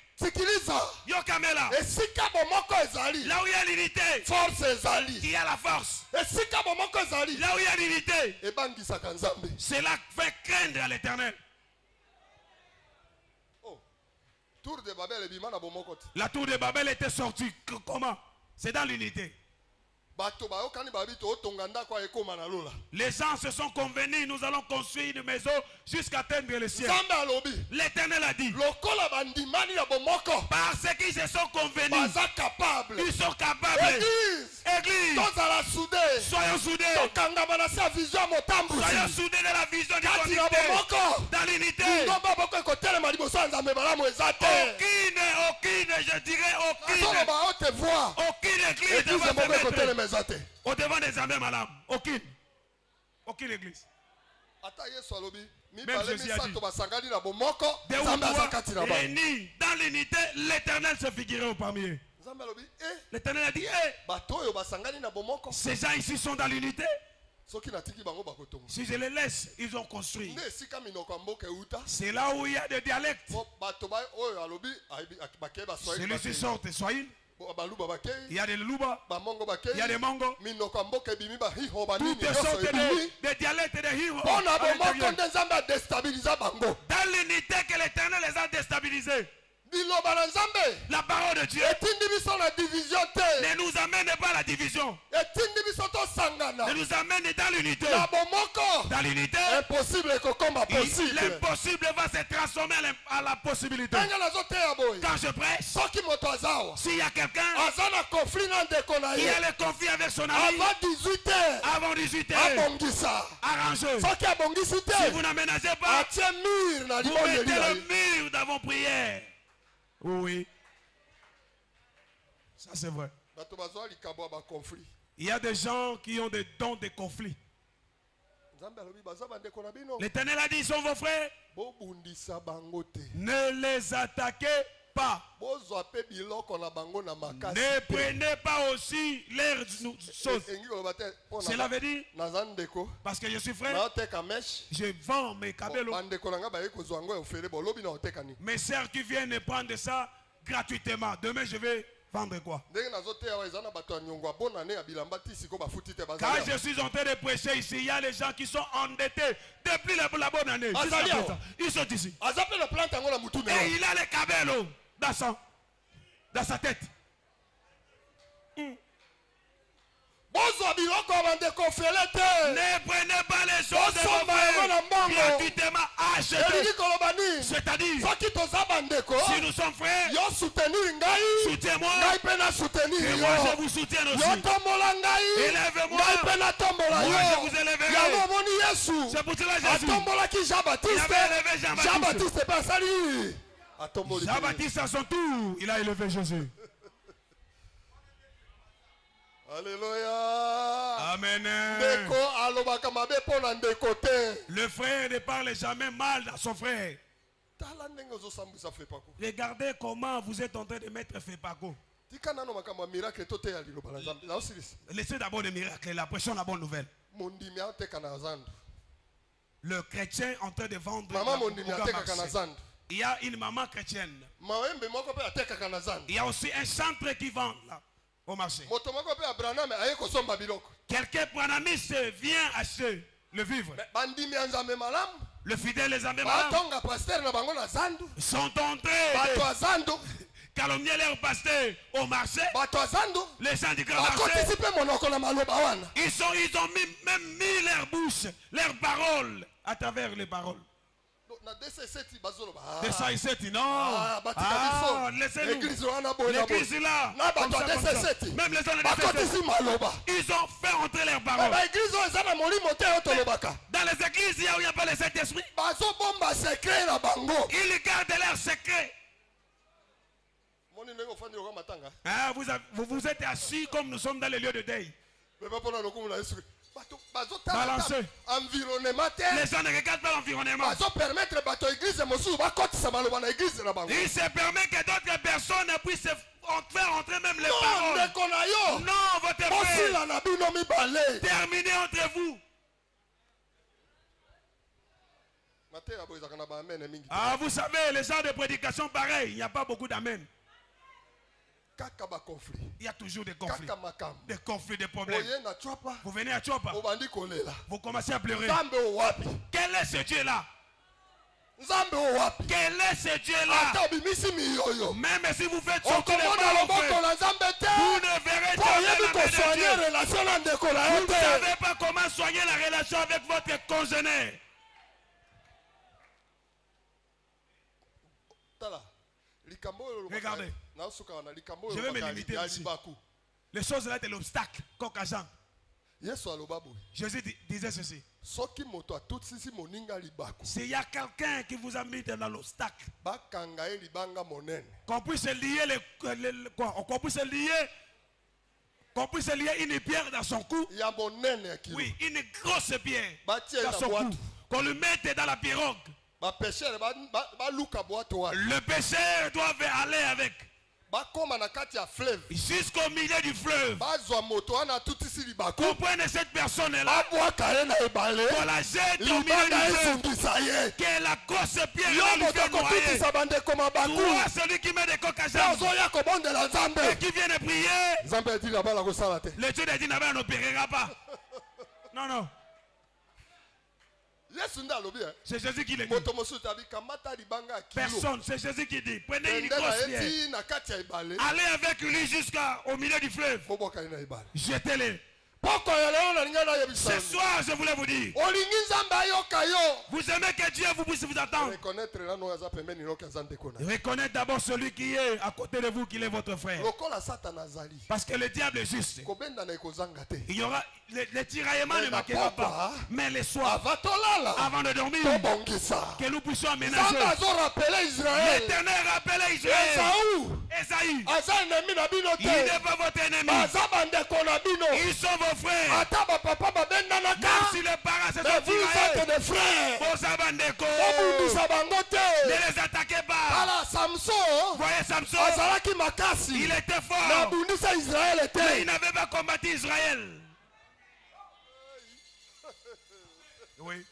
Yokamela, là où il y a l'unité, il y a la force. Là où il y a l'unité, cela fait craindre à l'Éternel. La tour de Babel était sortie. Comment? C'est dans l'unité. Les gens se sont convenus, nous allons construire une maison jusqu'à atteindre le ciel. L'Éternel a dit, parce qu'ils se sont convenus, ils sont capables. Église, soyons soudés. Soyons soudés de la vision du connecté. Dans l'unité. Aucune, je dirais aucune église ne va se mettre au devant des amis malades. Aucune église. Même Jésus a dit, réunis dans l'unité, l'Éternel se figurait parmi eux. L'Éternel a dit, ces gens ici sont dans l'unité. Si je les laisse, ils ont construit. C'est là où il y a des dialectes. Celui-ci sort et Swahili. Il y a des Luba, il y a des Mongo. Toutes sortes de dialectes et de Hiho. Dans l'unité que l'Éternel les a déstabilisés. La parole de Dieu ne nous amène pas à la division. Ne nous amène dans l'unité. Dans l'unité, l'impossible va se transformer à la possibilité. Quand je prêche, s'il y a quelqu'un qui a le conflit avec son ami avant 18 heures, arrangez. Si vous n'aménagez pas, vous mettez le mur d'avant prière. Oui. Ça c'est vrai. Il y a des gens qui ont des dons de conflit. L'Éternel a dit, ils sont vos frères. Ne les attaquez pas. Ne prenez pas aussi leurs choses. Cela veut dire, parce que je suis frère, je vends mes cabellos. Mes sœurs qui viennent prendre ça gratuitement. Demain je vais vendre quoi? Quand je suis en train de prêcher ici, il y a les gens qui sont endettés depuis la bonne année. Ils sont ici. Et il a les cabellos dans sa tête. Ne prenez pas les choses de vos frères gratuitement achetées. C'est-à-dire, si nous sommes frères, soutiens-moi et moi je vous soutiens aussi. Élève-moi, moi je vous élèverai. C'est pour cela Jésus, il avait élevé Jean-Baptiste. Jean-Baptiste à son tour, il a élevé Jésus. Alléluia. Amen. Le frère ne parle jamais mal à son frère. Regardez comment vous êtes en train de mettre Fepago. Laissez d'abord les miracles, la pression, la bonne nouvelle. le chrétien en train de vendre. Il y a une maman chrétienne. Il y a aussi un centre qui vend là, au marché. Quelqu'un branamiste vient acheter le vivre. Le fidèle les amis sont entrés de calomnier leur pasteur au marché. Les gens du grand marché. Ils ont même mis leur bouche, leurs paroles à travers les paroles. Non. Laissez-nous. L'église est là. Même les gens de ils ont fait entrer leurs paroles. Dans les églises, il n'y a pas le Saint-Esprit. Ils gardent leurs secrets. Vous êtes assis comme nous sommes dans le lieu de deuil. Balancez. Les gens ne regardent pas l'environnement. Il se permet que d'autres personnes puissent faire entrer même les paroles. Non, votre frère. Terminez entre vous. Ah, vous savez, les gens de prédication pareil, il n'y a pas beaucoup d'amen. Il y a toujours des conflits. Des conflits, des problèmes. Vous venez à Tchopa. Vous commencez à pleurer. Quel est ce Dieu-là? Quel est ce Dieu-là? Même si vous faites sortir les paroles, vous ne verrez jamais la main de Dieu. Vous ne savez pas comment soigner la relation avec votre congénère. Regardez. Je vais me limiter ici. Les choses là étaient l'obstacle. Jésus disait ceci. S'il y a quelqu'un qui vous a mis dans l'obstacle, qu'on puisse lier qu'on puisse lier une pierre dans son cou. Oui, une grosse pierre dans son cou. Qu'on le mette dans la pirogue. Le pécheur doit aller avec jusqu'au milieu du fleuve. Comprenez cette personne-là. Qu'on la jette au milieu du fleuve. Que la grosse pierre lui fait noyer. Toi, celui qui met des coques à jambe et qui vient de prier, le Dieu de Dinaba n'opérera pas. Non, non. C'est Jésus qui le dit. Personne, c'est Jésus qui dit. Prenez une grosse pierre. Allez avec lui jusqu'au milieu du fleuve. Jetez-les. Ce soir, je voulais vous dire. Vous aimez que Dieu vous puisse vous attendre. Reconnaître d'abord celui qui est à côté de vous, qui est votre frère. Parce que le diable est juste. Il y aura les tiraillements ne manqueront pas. Mais les soirs, avant de dormir, que nous puissions aménager. L'Éternel rappelait Israël. Esaïe. Il n'est pas votre ennemi. Ils sont vos frères. Même si les parents se sont tirés, vos abandéco, ne les attaquez pas. Voyez Samson, il était fort, mais il n'avait pas combattu Israël. Oui.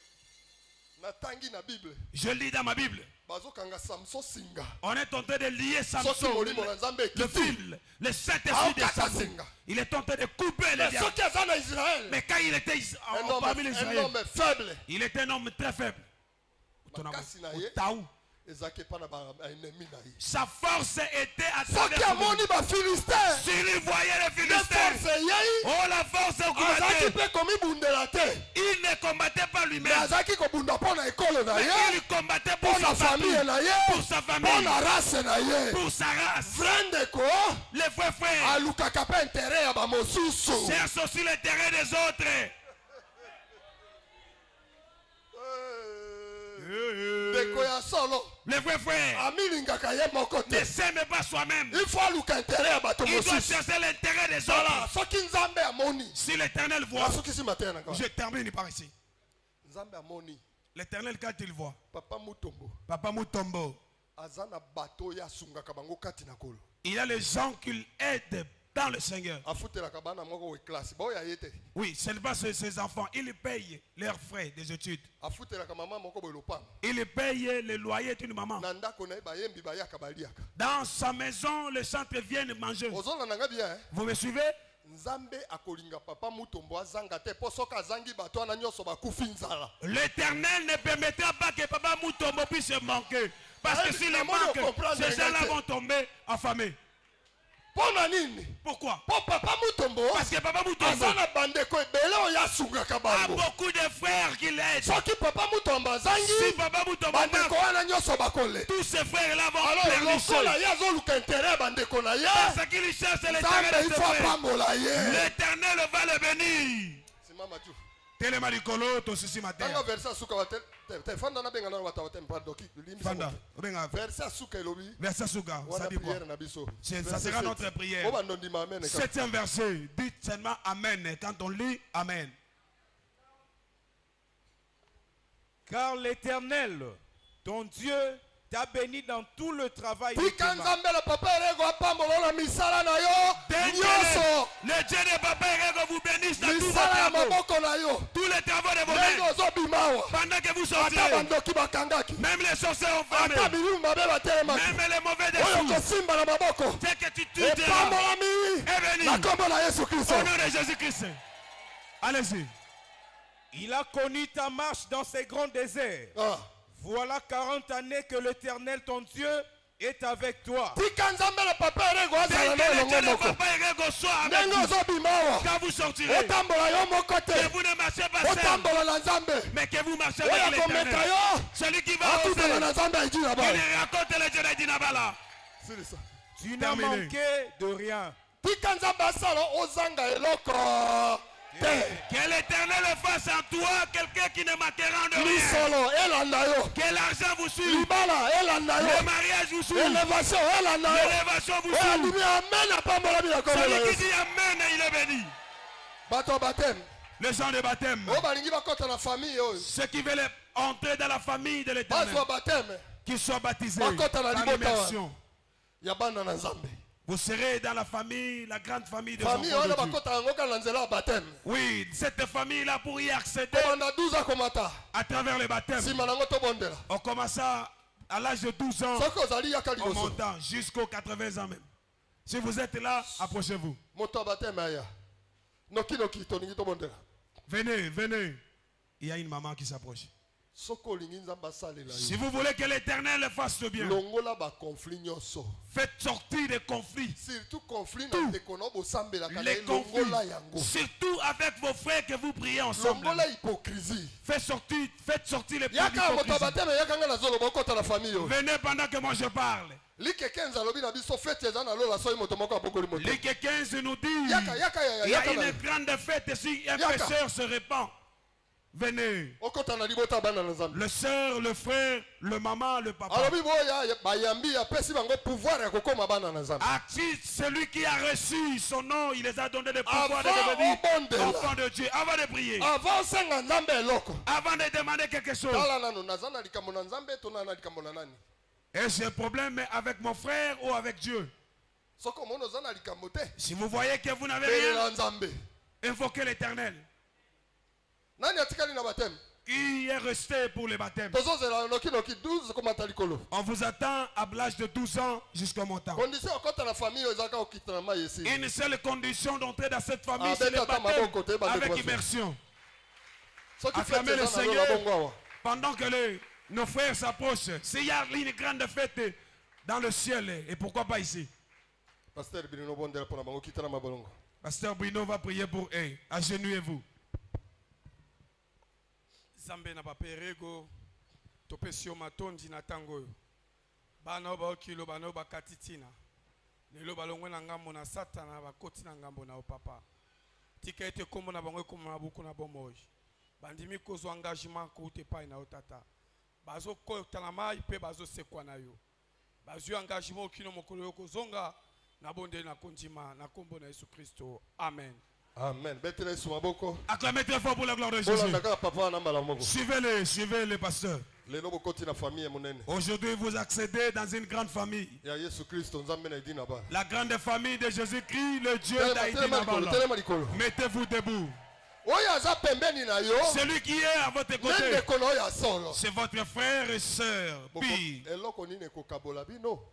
Je lis dans ma Bible. On est en train de lier Samson, le fil, le Saint-Esprit de Samson. Il est en train de couper les liens. Mais quand il était parmi les Israéliens, il était un homme très faible. Sa force était à travers s'il voyait les Philistins, oh la force augmentée. Il ne combattait pas lui-même, mais il combattait pour sa famille, pour sa famille, pour sa race. Les vrais frères cherchent aussi l'intérêt des autres. Les vrais frères ne s'aiment pas soi-même. Il doit chercher l'intérêt des autres. Si l'Éternel voit, je termine par ici. L'Éternel, quand il voit, Papa Mutombo, il y a les gens qui aident dans le Seigneur. Oui, ce n'est pas ses enfants. Ils payent leurs frais des études. Il paye le loyer d'une maman. Dans sa maison, les centres viennent manger. Vous me suivez? L'Éternel ne permettra pas que Papa Mutombo puisse manquer. Parce que s'il manque, ces gens-là vont tomber affamés. Pourquoi? Parce que Papa Mutombo a beaucoup de frères qui l'aident. Si Papa Mutombo manque, tous ces frères-là vont pleurnicher. Parce qu'il cherche l'Éternel. L'Éternel va le bénir. Telema likolo to sisi matin. Verset Souka, ça dit quoi? Ça sera notre prière. 7e verset, dites seulement Amen quand on lit Amen. Car l'Éternel, ton Dieu, t'a béni dans tout le travail de tes mains. Le Dieu de Papa Erego vous bénisse dans tous vos travaux. Tous les travaux de vos mains. Pendant que vous sortirez. Même les sorciers ont fermé. Même les mauvais esprits. Dès que tu tues est béni. Au nom de Jésus-Christ. Allez-y. Il a connu ta marche dans ces grands déserts. Voilà 40 années que l'Éternel, ton Dieu, est avec toi. Quand vous sortirez, que vous ne marchez pas seul, mais que vous marchez avec l'Éternel. Celui qui va au ciel, il raconte le Dieu de Dinabala. Tu n'as manqué de rien. Que l'Éternel fasse en toi quelqu'un qui ne manquera de rien. Que l'argent vous suive. Le mariage vous suive. L'élévation vous suive. Celui qui dit Amen, il est béni. Les gens de baptême. Ceux qui veulent entrer dans la famille de l'Éternel. Qu'ils soient baptisés par l'immersion. Vous serez dans la famille, la grande famille de Dieu. Oui, cette famille-là pour y accéder à travers le baptême. On commence à l'âge de 12 ans, en montant jusqu'aux 80 ans même. Si vous êtes là, approchez-vous. Venez, venez. Il y a une maman qui s'approche. Si vous voulez que l'Éternel fasse le bien, faites sortir des conflits. Les conflits. Surtout avec vos frères que vous priez ensemble. Faites sortir les conflits. Venez pendant que moi je parle. Luc 15 nous dit il y a une grande fête si un pécheur se répand. Venez. Le soeur, le frère, le maman, le papa. Celui qui a reçu son nom, il les a donné le pouvoir de devenir enfants de Dieu. Avant de prier. Avant de demander quelque chose. Est-ce un problème avec mon frère ou avec Dieu? Si vous voyez que vous n'avez rien, invoquez l'Éternel. Qui est resté pour le baptême? On vous attend à l'âge de 12 ans jusqu'au montant. Une seule condition d'entrer dans cette famille, c'est le baptême avec immersion. Acclamez le Seigneur pendant que nos frères s'approchent. S'il y a une grande fête dans le ciel, et pourquoi pas ici? Pasteur Bruno va prier pour eux. Agenouillez-vous. Zambe na baperego topesio matondi na tango bana ba okilo bana ba katitina lelo balongwe na ngambo na satana bakoti na ngambo na papa tika ete kombo na bango kombo na buku na bomoji bandimi kozwa engagement ko te pa na otata bazo kota na mai pe bazo sekwa na yo bazo engagement okino mokolo yo kozonga na bonde na konjima na kombo na Yesu Kristo amen. Amen. Acclamez très fort pour la gloire de Jésus. Suivez-le, pasteur. Aujourd'hui, vous accédez dans une grande famille. La grande famille de Jésus-Christ, le Dieu d'Haïti. Mettez-vous debout. Celui qui est à votre côté, c'est votre frère et soeur.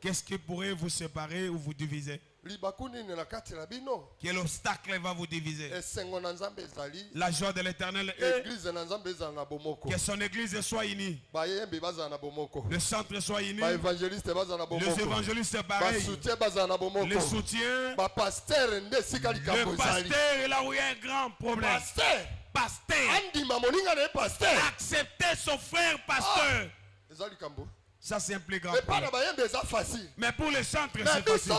Qu'est-ce qui pourrait vous séparer ou vous diviser? Quel obstacle va vous diviser? La joie de l'Éternel est que son église soit unie, le centre soit uni, les évangélistes pareils, le soutien, le pasteur est là où il y a un grand problème. Pasteur, accepter son frère pasteur. Ça c'est un plus grand problème. Mais pour les centres c'est facile.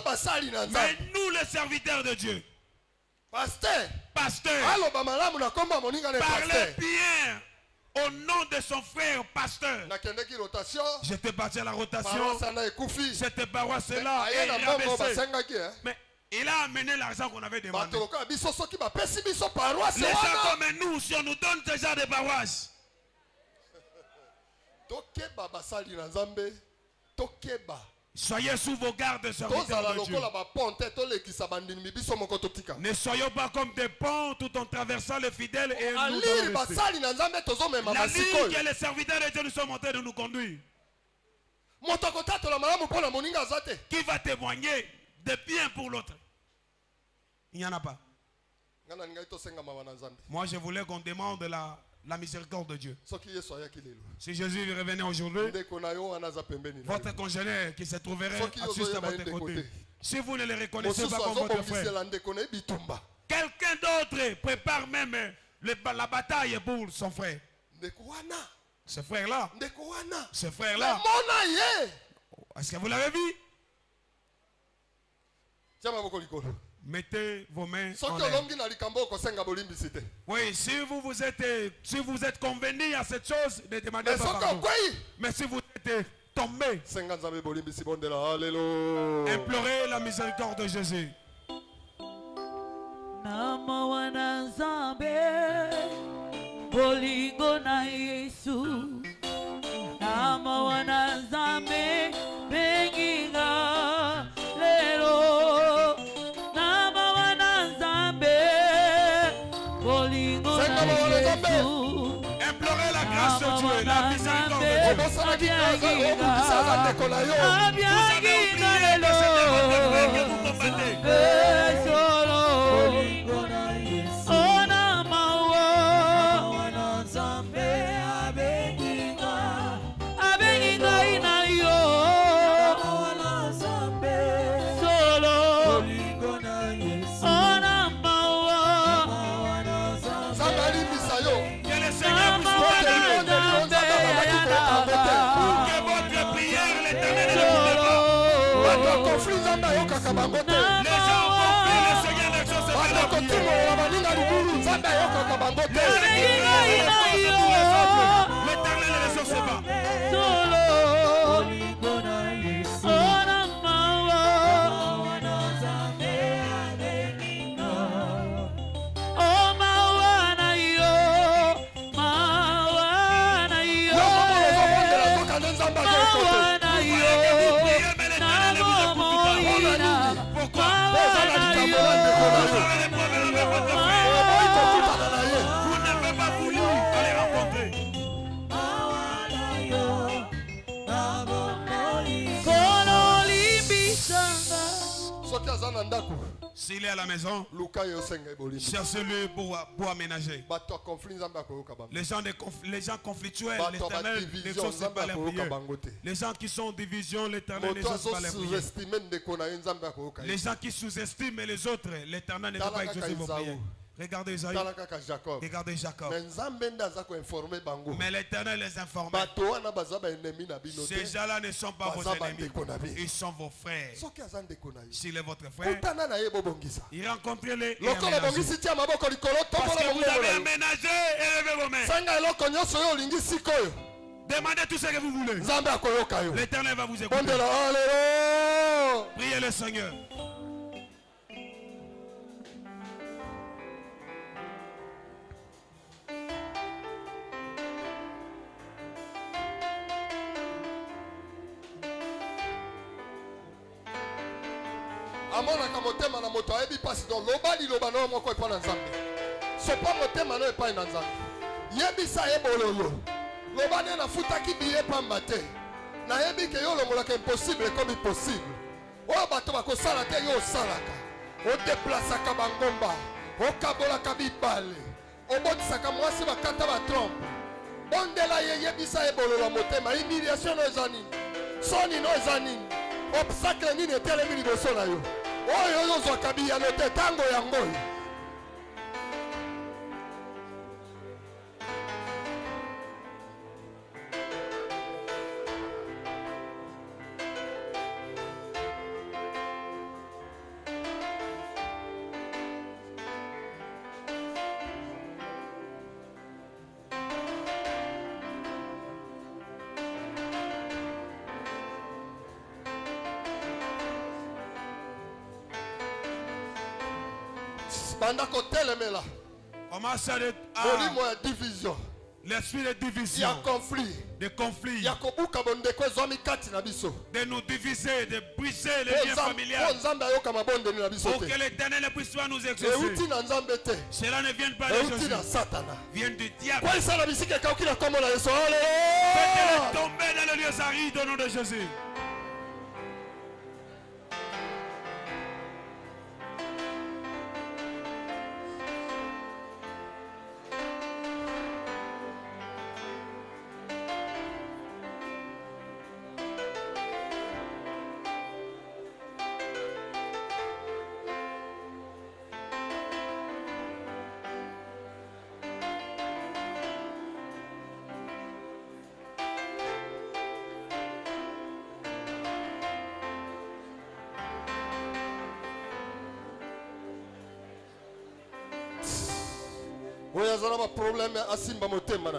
Mais nous les serviteurs de Dieu, pasteur, parlez bien au nom de son frère pasteur. J'étais parti à la rotation. Cette paroisse-là est rabaissée. Mais il a amené l'argent qu'on avait demandé. Les gens comme nous, si on nous donne ce genre de paroisse, soyez sous vos gardes, serviteurs de Dieu. Ne soyons pas comme des ponts tout en traversant les fidèles et nous la ligne que les serviteurs de Dieu nous sommes en train de nous conduire. Qui va témoigner de bien pour l'autre? Il n'y en a pas. Moi je voulais qu'on demande la miséricorde de Dieu. Si Jésus revenait aujourd'hui, votre congénère qui se trouverait juste à votre côté, si vous ne le reconnaissez pas comme votre frère, quelqu'un d'autre prépare même la bataille pour son frère. Ce frère-là, est-ce que vous l'avez vu? Mettez vos mains en l'air. Oui, si vous êtes convenu à cette chose, ne demandez pas pardon. Mais si vous êtes tombé, implorez la miséricorde de Jésus. Implorez la grâce de Dieu, la miséricorde de Dieu. Vous avez oublié que c'était votre frère que vous combattez. S'il est à la maison, cherchez-le pour aménager. Les gens conflictuels, l'Éternel n'exauce pas leur prière. Les gens qui sont en division, l'Éternel n'exauce pas leur prière. Les gens qui sous-estiment les autres, l'Éternel ne peut pas exaucer vos prières. Regardez Isaïe. Regardez Jacob. Mais l'Éternel les informe. Ces gens-là ne sont pas vos ennemis. Ils sont vos frères. S'il est votre frère, il rencontrez-les. Parce que vous avez aménagé, élevez vos mains. Demandez tout ce que vous voulez. L'Éternel va vous écouter. Priez le Seigneur. amonaka motema na moto ayebi pasi donc loba liloba no moko epa na nzambe sopa motema no epai na nzambe yebisa ye bololo loba nde nafutaki biye pamba te nayebi ke yo olongolaka impossible comme possible oyo bato bakosala te yo osalaka odeplasaka bangomba okabolaka bibale obotisaka mwasi bakata batrompe bondela ye yebisa ye bololo ya motema humiliation no eza nini soni no eza nini obstacle nini etelemi liboso na yo oyo ozwaka biyano te ntango yango oyo Commence à division. L'esprit de division. Il y a conflit. De conflit. Il y a de nous diviser, de briser les liens familiales. Pour que l'Éternel puisse nous exaucer. Cela ne vient pas de Jésus. Vient du diable. Faites-les tomber dans le lieu aride au nom de Jésus.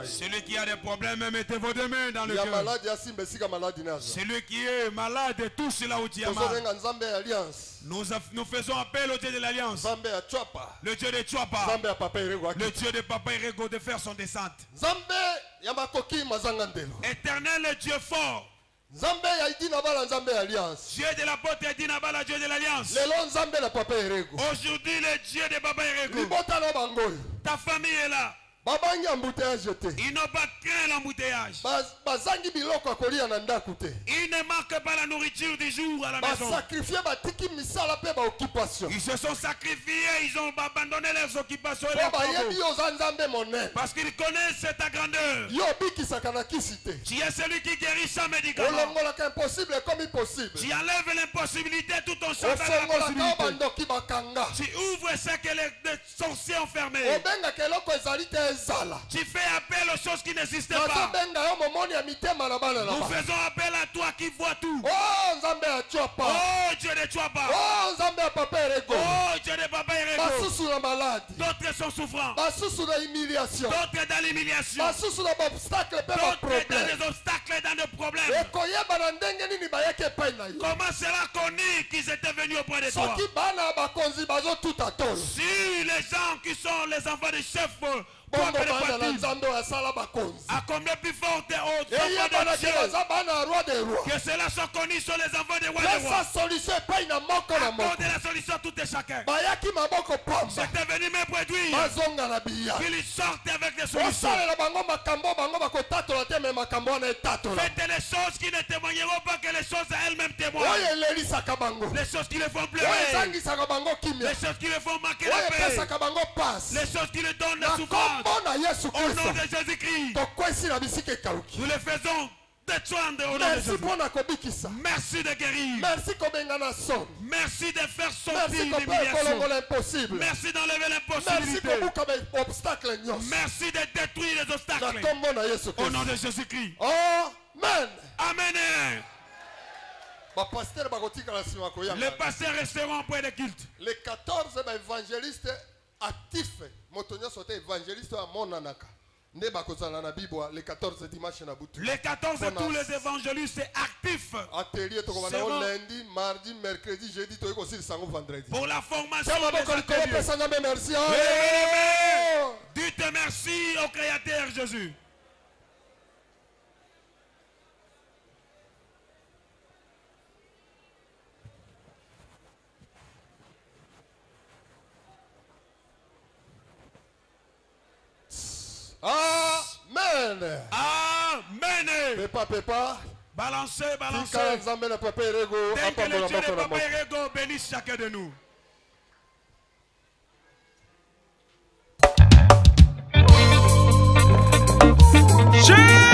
Celui qui a des problèmes, mettez vos deux mains dans le cœur. Celui qui est malade, touche là où il y a mal. Nous faisons appel au Dieu de l'Alliance. Le Dieu de Chouapa. Le Dieu de Papa Erego de faire son descente. Éternel Dieu fort. Dieu de la porte et Dinabala, Dieu de l'Alliance. Aujourd'hui, le Dieu de Papa Erego. Ta famille est là. Ils n'ont pas craint l'embouteillage. Ils ne manquent pas la nourriture du jour à la maison. Ils se sont sacrifiés, ils ont abandonné leurs occupations et leurs travaux. Parce qu'ils connaissent ta grandeur. Tu es celui qui guérit sans médicament. Tu enlèves l'impossibilité tout en chantant la possibilité. Tu ouvres ce que les sorciers ont fermé. Tu fais appel aux choses qui n'existent pas. Nous faisons appel à toi qui vois tout. Oh Dieu de Chouapa. Oh Dieu de Papa Erego. D'autres sont souffrants. D'autres dans l'humiliation. D'autres dans des obstacles, dans des problèmes. Comment cela connu qu'ils étaient venus auprès de toi? Si les gens qui sont les enfants des chefs, à combien plus fort et haut que cela soit connu sur les enfants des rois. Accorde la solution à tout et chacun. J'étais venu me produire qu'ils sortent avec des solutions. Faites les choses qui ne témoigneront pas que les choses elles-mêmes témoignent. Les choses qui les font pleurer. Les choses qui les font manquer la paix. Les choses qui les donnent la souffrance. Au nom de Jésus-Christ, nous les faisons détruire au nom de Jésus. Merci de guérir. Merci de faire sortir l'humiliation. Merci d'enlever l'impossibilité. Merci de détruire les obstacles. Au nom de Jésus-Christ. Amen. Amen. Les pasteurs resteront auprès des cultes. Les 14 évangélistes actifs. Motonia sote évangéliste à Monanaka. Les 14 dimanches na butu. Les 14 tous les évangélistes actifs. Atelier to lundi, mardi, mercredi, jeudi to aussi sango vendredi. Pour la formation des ateliers. Merci. Dites merci au Créateur Jésus. Amen. Amen. Pepa, pepa. Balancez, balancez. Que le Dieu de Papa Erego bénisse chacun de nous. Jésus.